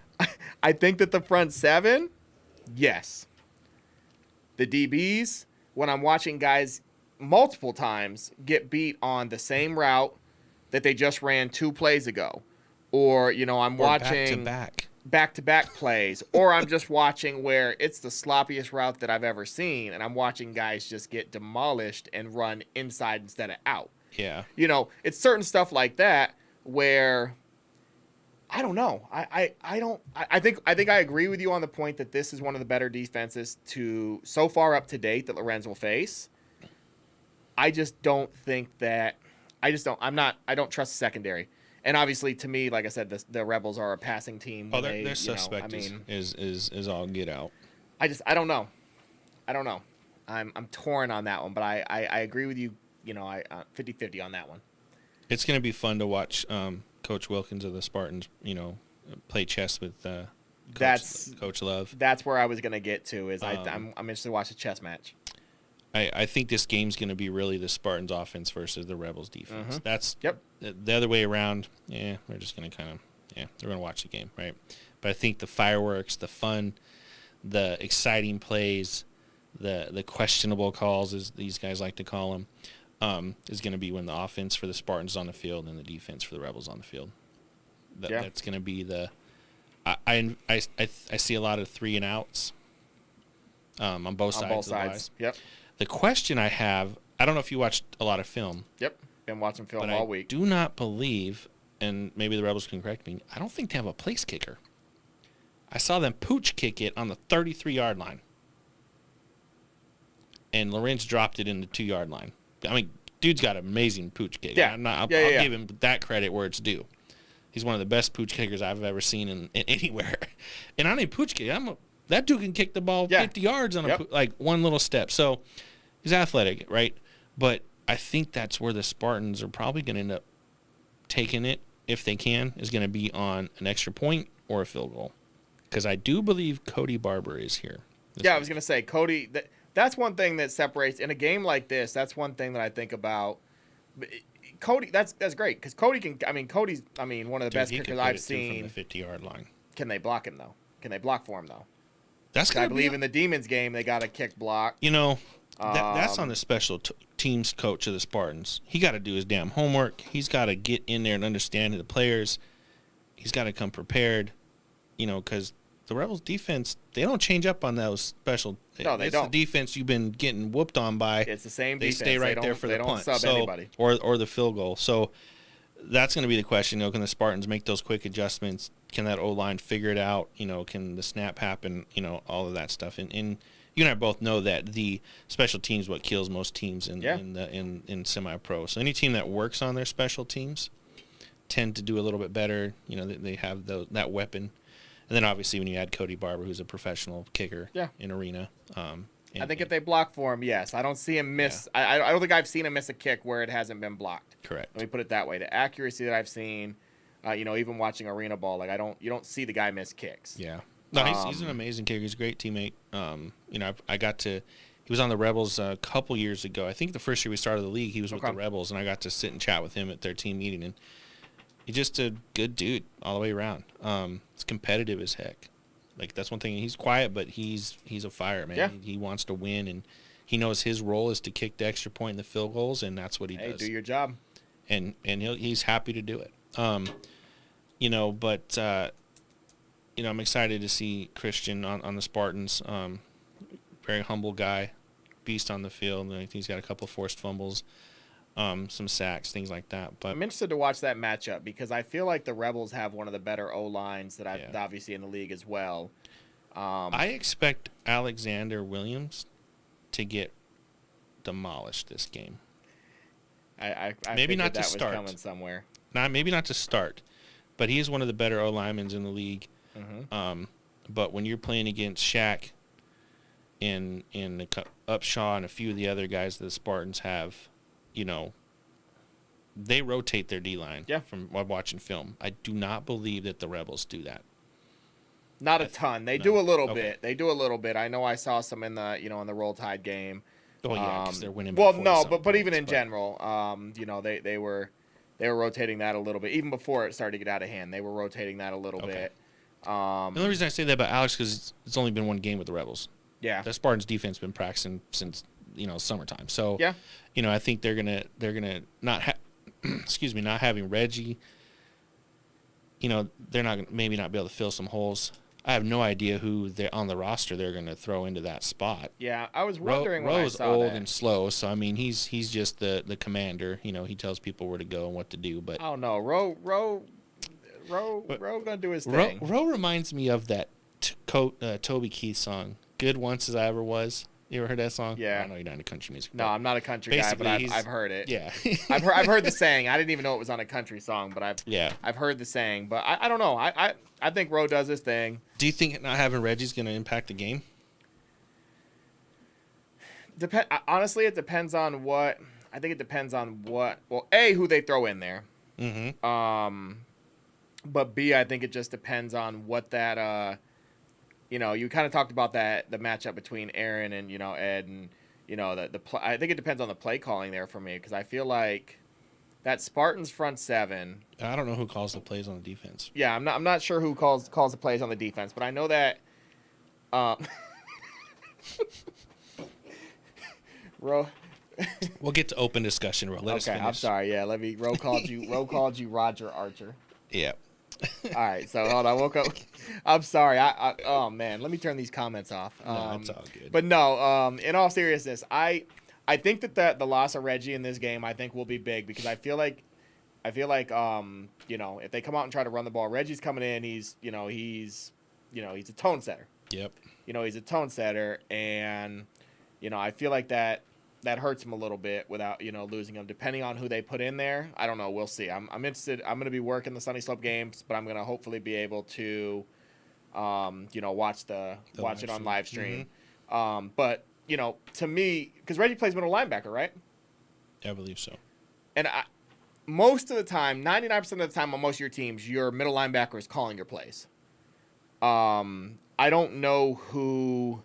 I think that the front 7, yes. The DBs, when I'm watching guys multiple times get beat on the same route that they just ran 2 plays ago, or I'm watching back-to-back plays, or I'm just watching where it's the sloppiest route that I've ever seen, and I'm watching guys just get demolished and run inside instead of out. Yeah. It's certain stuff like that where I don't know. I think I agree with you on the point that this is one of the better defenses so far up to date that Lorenz will face. I just don't think that I don't trust the secondary. And obviously to me, like I said, the Rebels are a passing team. Oh, their suspect is all get out. I don't know. I'm torn on that one, but I agree with you. 50-50 on that one. It's going to be fun to watch Coach Wilkins of the Spartans, play chess with Coach Love. That's where I was going to get to. I'm interested to watch a chess match. I think this game's going to be really the Spartans' offense versus the Rebels' defense. Mm-hmm. That's the other way around. Yeah, we're just going to they're going to watch the game, right? But I think the fireworks, the fun, the exciting plays, the questionable calls, as these guys like to call them, is going to be when the offense for the Spartans is on the field and the defense for the Rebels on the field. That's going to be the. I see a lot of 3 and outs on both sides. Yep. The question I have, I don't know if you watched a lot of film, Yep. Been watching film but all I week. do not believe, and maybe the Rebels can correct me, I don't think they have a place kicker. I saw them pooch kick it on the 33-yard line. And Lorenz dropped it in the 2-yard line. I mean, dude's got an amazing pooch kick. Yeah. I'll give him that credit where it's due. He's one of the best pooch kickers I've ever seen in anywhere. And I need pooch kick. That dude can kick the ball 50 yards on like one little step. So he's athletic, right? But I think that's where the Spartans are probably going to end up taking it, if they can, is going to be on an extra point or a field goal. Because I do believe Cody Barber is here. I was going to say, Cody, that's one thing that separates, in a game like this, that's one thing that I think about. Cody, that's great, because Cody's one of the best kickers I've seen. From the 50-yard line. Can they block him, though? Can they block for him, though? I believe in the Demons game, they got a kick block. You know, that's on the special teams coach of the Spartans. He got to do his damn homework. He's got to get in there and understand the players. He's got to come prepared, because the Rebels defense, they don't change up on those special. No, they don't. It's the defense you've been getting whooped on by. It's the same they defense. Stay right there for the punt. They don't sub anybody. Or the field goal. So that's going to be the question. Can the Spartans make those quick adjustments? Can that O-line figure it out? Can the snap happen? All of that stuff. And you and I both know that the special teams what kills most teams in semi-pro. So any team that works on their special teams tend to do a little bit better. They have that weapon. And then obviously when you add Cody Barber, who's a professional kicker in arena. I think if they block for him, yes. I don't see him miss. Yeah. I don't think I've seen him miss a kick where it hasn't been blocked. Correct. Let me put it that way. The accuracy that I've seen, even watching arena ball, you don't see the guy miss kicks. Yeah. No, he's an amazing kicker. He's a great teammate. He was on the Rebels a couple years ago. I think the first year we started the league, he was with the Rebels, and I got to sit and chat with him at their team meeting. And he's just a good dude all the way around. It's competitive as heck. Like, that's one thing. He's quiet, but he's a fire, man. Yeah. He wants to win, and he knows his role is to kick the extra point and the field goals, and that's what he does. Do your job. And he's happy to do it. I'm excited to see Christian on the Spartans. Very humble guy, beast on the field. I think he's got a couple of forced fumbles. Some sacks, things like that. But I'm interested to watch that matchup because I feel like the Rebels have one of the better O-lines that I've obviously in the league as well. I expect Alexander Williams to get demolished this game. I maybe not that to start. Was coming somewhere. Maybe not to start, but he is one of the better O-linemen in the league. Mm-hmm. But when you're playing against Shaq and Upshaw and a few of the other guys that the Spartans have, they rotate their D-line from watching film. I do not believe that the Rebels do that. Not a ton. They do a little bit. They do a little bit. I know I saw some in the in the Roll Tide game. Oh yeah, because they're winning. Well, no, but even in general, they were rotating that a little bit. Even before it started to get out of hand, they were rotating that a little bit. The only reason I say that about Alex because it's only been one game with the Rebels. Yeah, the Spartans defense been practicing since summertime. So I think they're gonna not not having Reggie. They're not maybe not be able to fill some holes. I have no idea who they're on the roster they're going to throw into that spot. Yeah, I was wondering when I saw old that. and slow, so I mean he's just the commander. He tells people where to go and what to do. But oh no, Roe gonna do his thing. Roe reminds me of that Toby Keith song, "Good Once as I Ever Was." You ever heard that song? Yeah. I know you're not into country music. No, I'm not a country guy, but I've heard it. Yeah. I've heard the saying. I didn't even know it was on a country song, but I've heard the saying. But I don't know. I think Roe does his thing. Do you think not having Reggie's going to impact the game? Honestly, it depends on what. I think it depends on what. Well, A, who they throw in there. Mm-hmm. But B, I think it just depends on what that. You kind of talked about the matchup between Aaron and Ed and I think it depends on the play calling there for me because I feel like that Spartans front seven. I don't know who calls the plays on the defense. Yeah, I'm not sure who calls the plays on the defense, but I know that. We'll get to open discussion. Let us finish. I'm sorry. Yeah, Roe called you Roger Archer. Yeah. All right, so hold on. I woke up. I'm sorry. Oh man, let me turn these comments off. No, it's all good. But no, in all seriousness, I I think that the loss of Reggie in this game, I think, will be big because I feel like if they come out and try to run the ball, Reggie's coming in. He's a tone setter. Yep. He's a tone setter, and I feel like that hurts him a little bit without losing him. Depending on who they put in there, I don't know. We'll see. I'm interested. I'm going to be working the Sunny Slope games, but I'm going to hopefully be able to, watch it on live stream. Mm-hmm. But to me, because Reggie plays middle linebacker, right? I believe so. And most of the time, 99% of the time on most of your teams, your middle linebacker is calling your plays. I don't know who.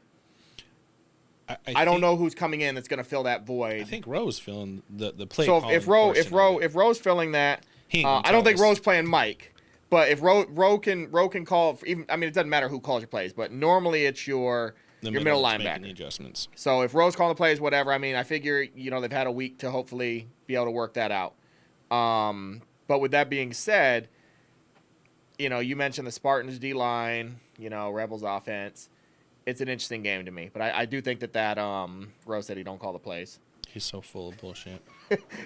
I don't know who's coming in that's going to fill that void. I think Rowe's filling the play. So if Rowe's filling that, I don't think Rowe's playing Mike. But if Rowe can call, it doesn't matter who calls your plays, but normally it's your middle linebacker. The adjustments. So if Rowe's calling the plays, whatever. I figure they've had a week to hopefully be able to work that out. But with that being said, you mentioned the Spartans D line, Rebels offense. It's an interesting game to me, but I do think that Rowe said he don't call the plays. He's so full of bullshit.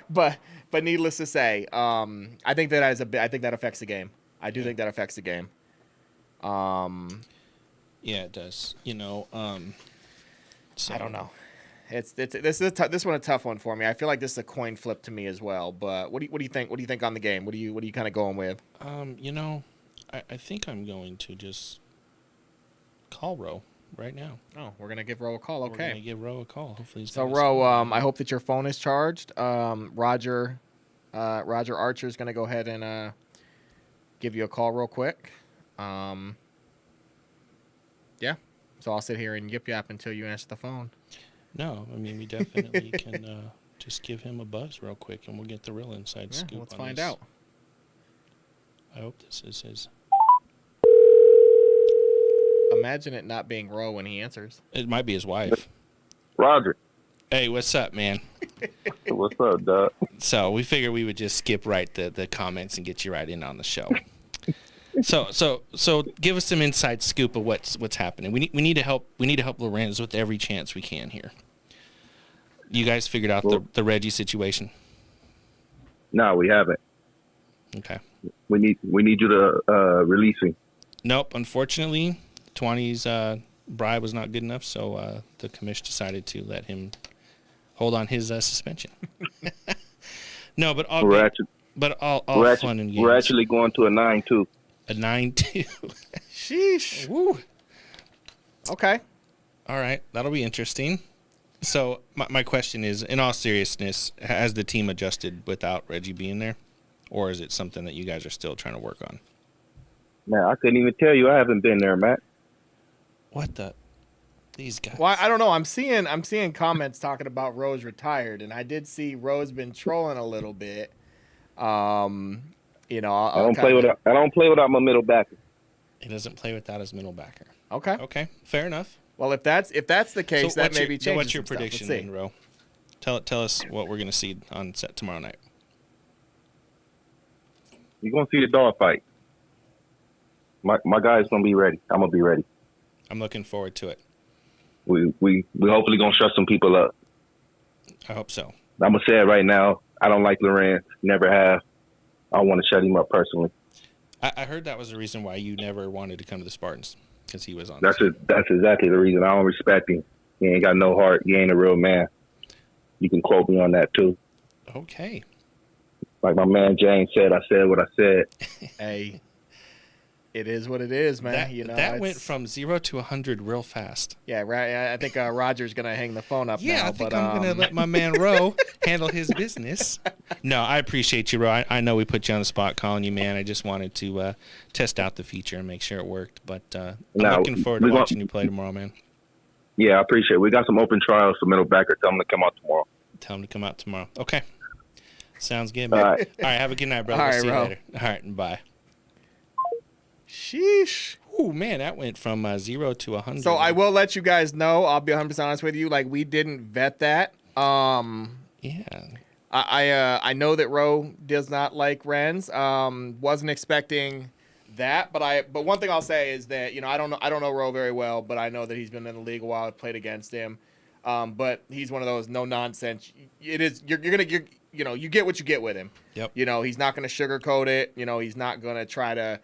but needless to say, I think that affects the game. I do think that affects the game. Yeah, it does. So. I don't know. This one a tough one for me. I feel like this is a coin flip to me as well. But what do you think? What do you think on the game? What are you kind of going with? I think I'm going to just call Rowe right now. Oh, we're gonna give Rowe a call. Okay, we're gonna give Rowe a call. Hopefully, so Rowe, I hope that your phone is charged. Roger Archer is gonna go ahead and give you a call real quick. Yeah. So I'll sit here and yip yap until you answer the phone. No, we definitely can just give him a buzz real quick, and we'll get the real inside scoop. Let's find out. I hope this is his. Imagine it not being Rowe when he answers. It might be his wife. Roger. Hey, what's up, man? What's up, Doc? So we figured we would just skip right the comments and get you right in on the show. So give us some inside scoop of what's happening. We need to help Lorenz with every chance we can here. You guys figured out the Reggie situation? No, we haven't. Okay. We need you to release him. Nope. Unfortunately, Twani's bribe was not good enough, so the commission decided to let him hold on his suspension. No, but all fun and games. We're actually going to a 9-2. A 9-2. Sheesh. Woo. Okay. All right. That'll be interesting. So my question is, in all seriousness, has the team adjusted without Reggie being there? Or is it something that you guys are still trying to work on? Man, I couldn't even tell you. I haven't been there, Matt. What the? These guys. Well, I don't know. I'm seeing comments talking about Rose retired, and I did see Rose been trolling a little bit. I don't play without my middle backer. He doesn't play without his middle backer. Okay. Okay. Fair enough. Well, if that's the case, that maybe changes. What's your prediction, then, Ro? Tell us what we're going to see on set tomorrow night. You're going to see a dog fight. My guy's going to be ready. I'm going to be ready. I'm looking forward to it. We hopefully going to shut some people up. I hope so. I'm going to say it right now. I don't like Lorenz. Never have. I want to shut him up personally. I heard that was the reason why you never wanted to come to the Spartans, because he was on. That's exactly the reason. I don't respect him. He ain't got no heart. He ain't a real man. You can quote me on that, too. Okay. Like my man James said, I said what I said. Hey, it is what it is, man. That went from 0 to 100 real fast. Yeah, right. I think Roger's gonna hang the phone up now. Yeah, I think I'm gonna let my man Ro handle his business. No, I appreciate you, Ro. I know we put you on the spot calling you, man. I just wanted to test out the feature and make sure it worked. But I'm looking forward to watching you play tomorrow, man. Yeah, I appreciate it. We got some open trials for middle backer. Tell them to come out tomorrow. Tell them to come out tomorrow. Okay. Sounds good, man. All right. Have a good night, brother. All right, see you Ro. later. All right, and bye. Sheesh. Ooh, man, that went from 0 to 100. So I will let you guys know. I'll be 100% honest with you. Like, we didn't vet that. Yeah. I know that Ro does not like Renz. Wasn't expecting that, but one thing I'll say is that I don't know Ro very well, but I know that he's been in the league a while. I've played against him. But he's one of those no nonsense. It is you get what you get with him. Yep. He's not going to sugarcoat it. He's not going to try to,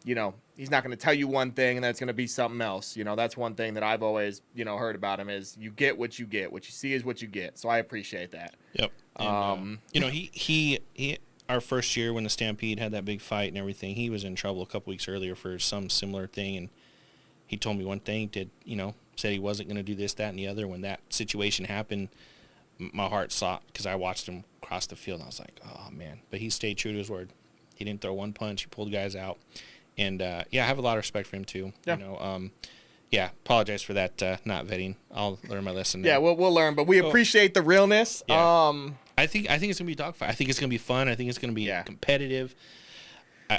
he's not going to tell you one thing and then it's going to be something else. That's one thing that I've always, heard about him is you get what you get. What you see is what you get. So I appreciate that. Yep. And, he our first year when the Stampede had that big fight and everything, he was in trouble a couple weeks earlier for some similar thing, and he told me one thing, said he wasn't going to do this, that, and the other. When that situation happened, my heart stopped because I watched him cross the field, and I was like, oh, man. But he stayed true to his word. He didn't throw one punch. He pulled guys out. And, I have a lot of respect for him, too. Yeah. Apologize for that not vetting. I'll learn my lesson. Yeah, we'll learn, but we appreciate the realness. Yeah. I think it's going to be a dogfight. I think it's going to be fun. I think it's going to be competitive.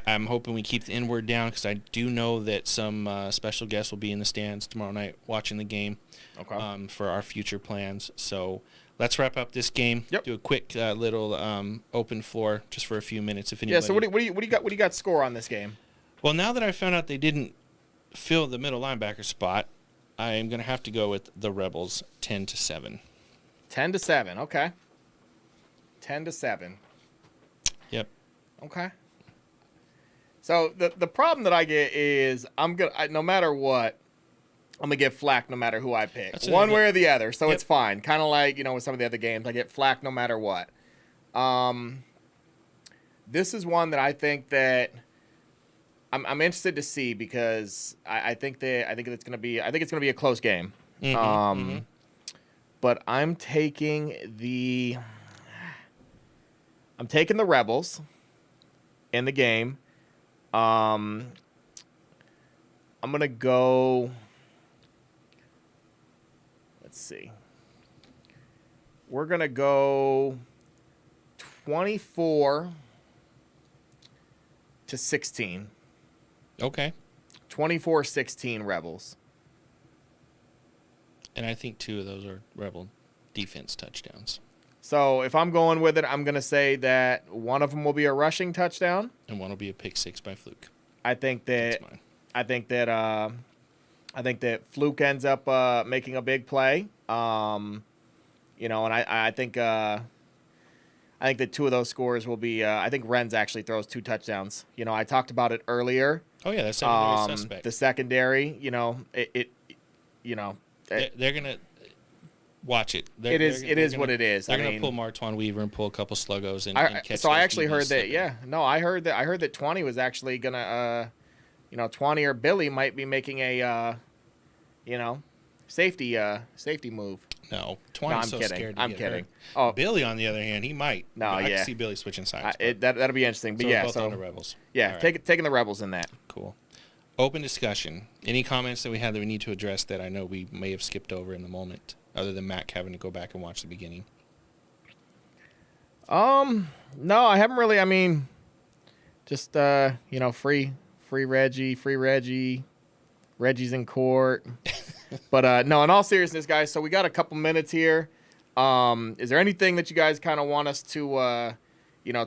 I'm hoping we keep the N-word down because I do know that some special guests will be in the stands tomorrow night watching the game for our future plans. So let's wrap up this game. Yep. Do a quick little open floor just for a few minutes. If anybody. Yeah. So what do you got score on this game? Well, now that I found out they didn't fill the middle linebacker spot, I am going to have to go with the Rebels 10-7. 10-7. Okay. 10-7. Yep. Okay. So the problem that I get is no matter what, I'm gonna get flack no matter who I pick, one way or the other. So it's fine. Kind of like with some of the other games, I get flack no matter what. This is one that I think that I'm interested to see because I think it's gonna be a close game. But I'm taking the Rebels in the game. I'm going to go, let's see. We're going to go 24-16. Okay. 24-16 Rebels. And I think 2 of those are Rebel defense touchdowns. So if I'm going with it, I'm going to say that one of them will be a rushing touchdown, and one will be a pick 6 by Fluke. I think that Fluke ends up making a big play. And I think that 2 of those scores will be. I think Renz actually throws 2 touchdowns. I talked about it earlier. Oh yeah, that's secondary suspect. The secondary. They're gonna. Watch it. It is what it is. They're going to pull Martwan Weaver and pull a couple sluggos and catch. So I actually heard that. Yeah, no, I heard that 20 was actually gonna, 20 or Billy might be making a, safety move. No, 20's so kidding. scared to I'm get kidding. hurt. Oh, Billy on the other hand, he might. No, I yeah. can see Billy switching sides. That'll be interesting. But so both on the Rebels. Yeah, right. Taking the Rebels in that. Cool. Open discussion. Any comments that we had that we need to address that I know we may have skipped over in the moment? Other than Mac having to go back and watch the beginning. No, I haven't really. I mean, just free Reggie, Reggie's in court. But no, in all seriousness, guys. So we got a couple minutes here. Is there anything that you guys kind of want us to,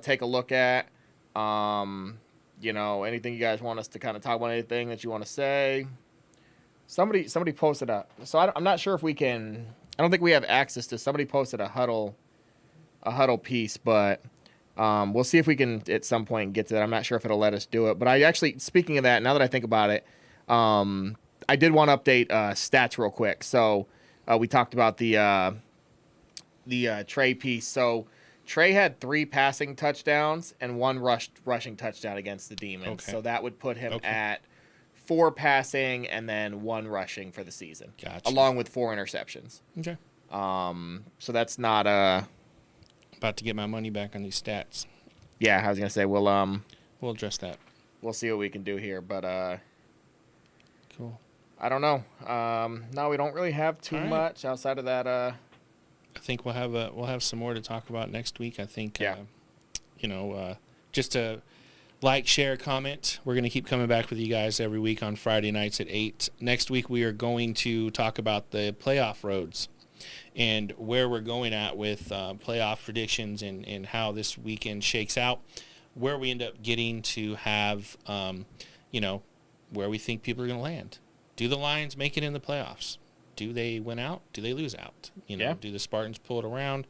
take a look at? Anything you guys want us to kind of talk about? Anything that you want to say? Somebody posted up. So I'm not sure if we can. I don't think we have access to. Somebody posted a huddle piece, but we'll see if we can at some point get to that. I'm not sure if it'll let us do it. But I actually, speaking of that, now that I think about it, I did want to update stats real quick. So we talked about the Trey piece. So Trey had 3 passing touchdowns and 1 rushing touchdown against the Demons. Okay. So that would put him at 4 passing and then 1 rushing for the season. Gotcha. Along with 4 interceptions. Okay. So that's not about to get my money back on these stats. Yeah, I was gonna say we'll address that. We'll see what we can do here, but cool. I don't know. No, we don't really have too much outside of that. I think we'll have some more to talk about next week. I think just to like, share, comment. We're going to keep coming back with you guys every week on Friday nights at 8. Next week, we are going to talk about the playoff roads and where we're going at with playoff predictions and how this weekend shakes out, where we end up getting to have, where we think people are going to land. Do the Lions make it in the playoffs? do they win out? Do they lose out? Yeah. Do the Spartans pull it around?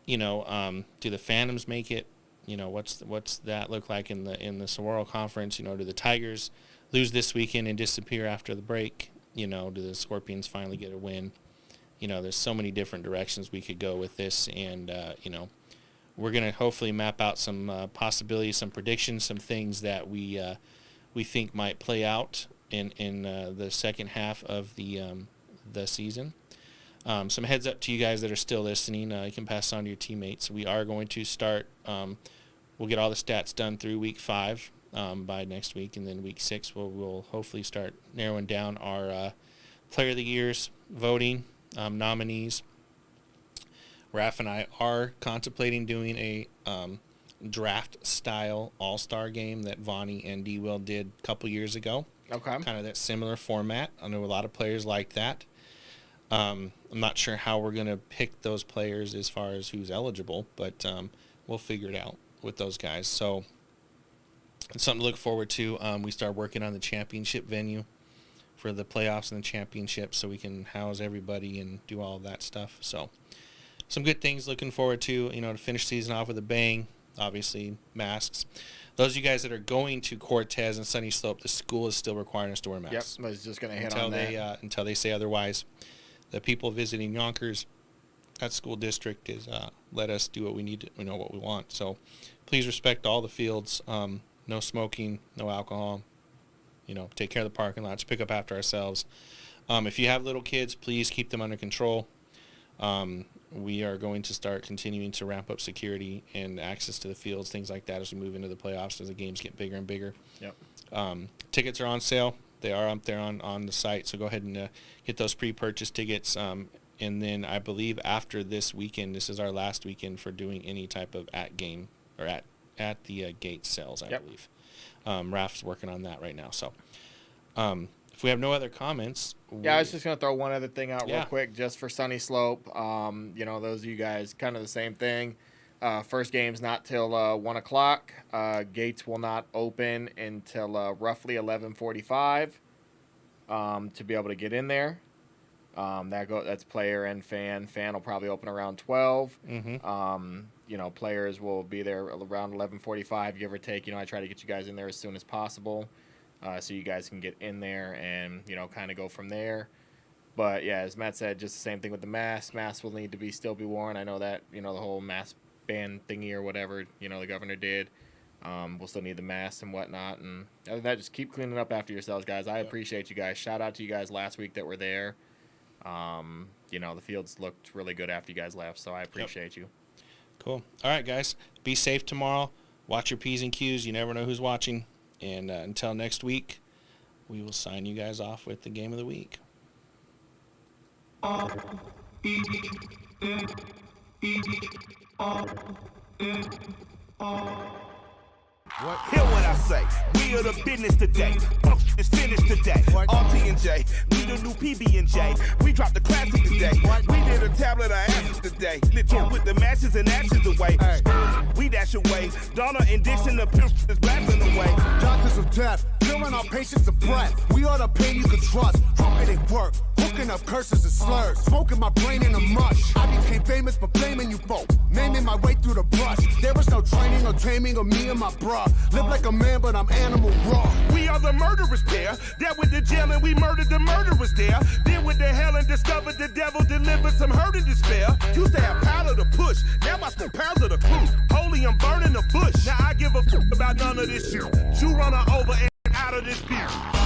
Do the Phantoms make it? What's that look like in the Saguaro Conference? Do the Tigers lose this weekend and disappear after the break? Do the Scorpions finally get a win? There's so many different directions we could go with this, and we're going to hopefully map out some possibilities, some predictions, some things that we think might play out in the second half of the season. Some heads up to you guys that are still listening. You can pass on to your teammates. We are going to start. We'll get all the stats done through week 5 by next week, and then week 6 we'll hopefully start narrowing down our Player of the Years voting nominees. Raph and I are contemplating doing a draft-style all-star game that Vonnie and D-Will did a couple years ago. Okay. Kind of that similar format. I know a lot of players like that. I'm not sure how we're going to pick those players as far as who's eligible, but we'll figure it out with those guys. So it's something to look forward to. We start working on the championship venue for the playoffs and the championship so we can house everybody and do all of that stuff. So some good things looking forward to, to finish season off with a bang. Obviously, masks. Those of you guys that are going to Cortez and Sunny Slope, the school is still requiring us to wear masks. Yep, I was just going to hit on that. Until they say otherwise. The people visiting Yonkers, that school district is let us do what we need to, what we want. So please respect all the fields. No smoking, no alcohol. Take care of the parking lots, pick up after ourselves. If you have little kids, please keep them under control. We are going to start continuing to ramp up security and access to the fields, things like that, as we move into the playoffs, as the games get bigger and bigger. Yep. Tickets are on sale. They are up there on the site, so go ahead and get those pre-purchased tickets. And then I believe after this weekend, this is our last weekend for doing any type of at-game or at the gate sales, I believe. Raph's working on that right now. So if we have no other comments. I was just going to throw one other thing out real quick just for Sunny Slope. Those of you guys, kind of the same thing. First game's not till 1 o'clock. Gates will not open until roughly 11:45 to be able to get in there. That's player and fan. Fan will probably open around 12. Mm-hmm. Players will be there around 11:45, give or take. I try to get you guys in there as soon as possible, so you guys can get in there and kind of go from there. But yeah, as Matt said, just the same thing with the mask. Masks will need to still be worn. I know that the whole mask ban thingy or whatever the governor did. We'll still need the masks and whatnot. And other than that, just keep cleaning up after yourselves, guys. I appreciate you guys. Shout out to you guys last week that were there. The fields looked really good after you guys left, so I appreciate you. Cool. All right, guys. Be safe tomorrow. Watch your P's and Q's. You never know who's watching. And until next week, we will sign you guys off with the game of the week. Hear what I say, we are the business today. Fuck is finished today. RT&J, we the new PB&J. We dropped the classic today. We did a tablet of ashes today. Literal with the matches and ashes away. We dash away. Donna and Dixon, the pimp is blasting away. Doctors of death, killing our patients of breath. We are the pain you can trust. Trumpet at work, hooking up curses and slurs. Smoking my brain in a mush. I became famous for blaming you folk. Naming my way through the brush. There was no training or taming of me and my bruh. Live like a man, but I'm animal raw. We are the murderers there. That with the jail and we murdered the murderers there. Then with the hell and discovered the devil delivered some hurt and despair. Used to have power to push. Now I spend pounds of the crew. Holy, I'm burning the bush. Now I give a fuck about none of this shit. You run her over and out of this beat.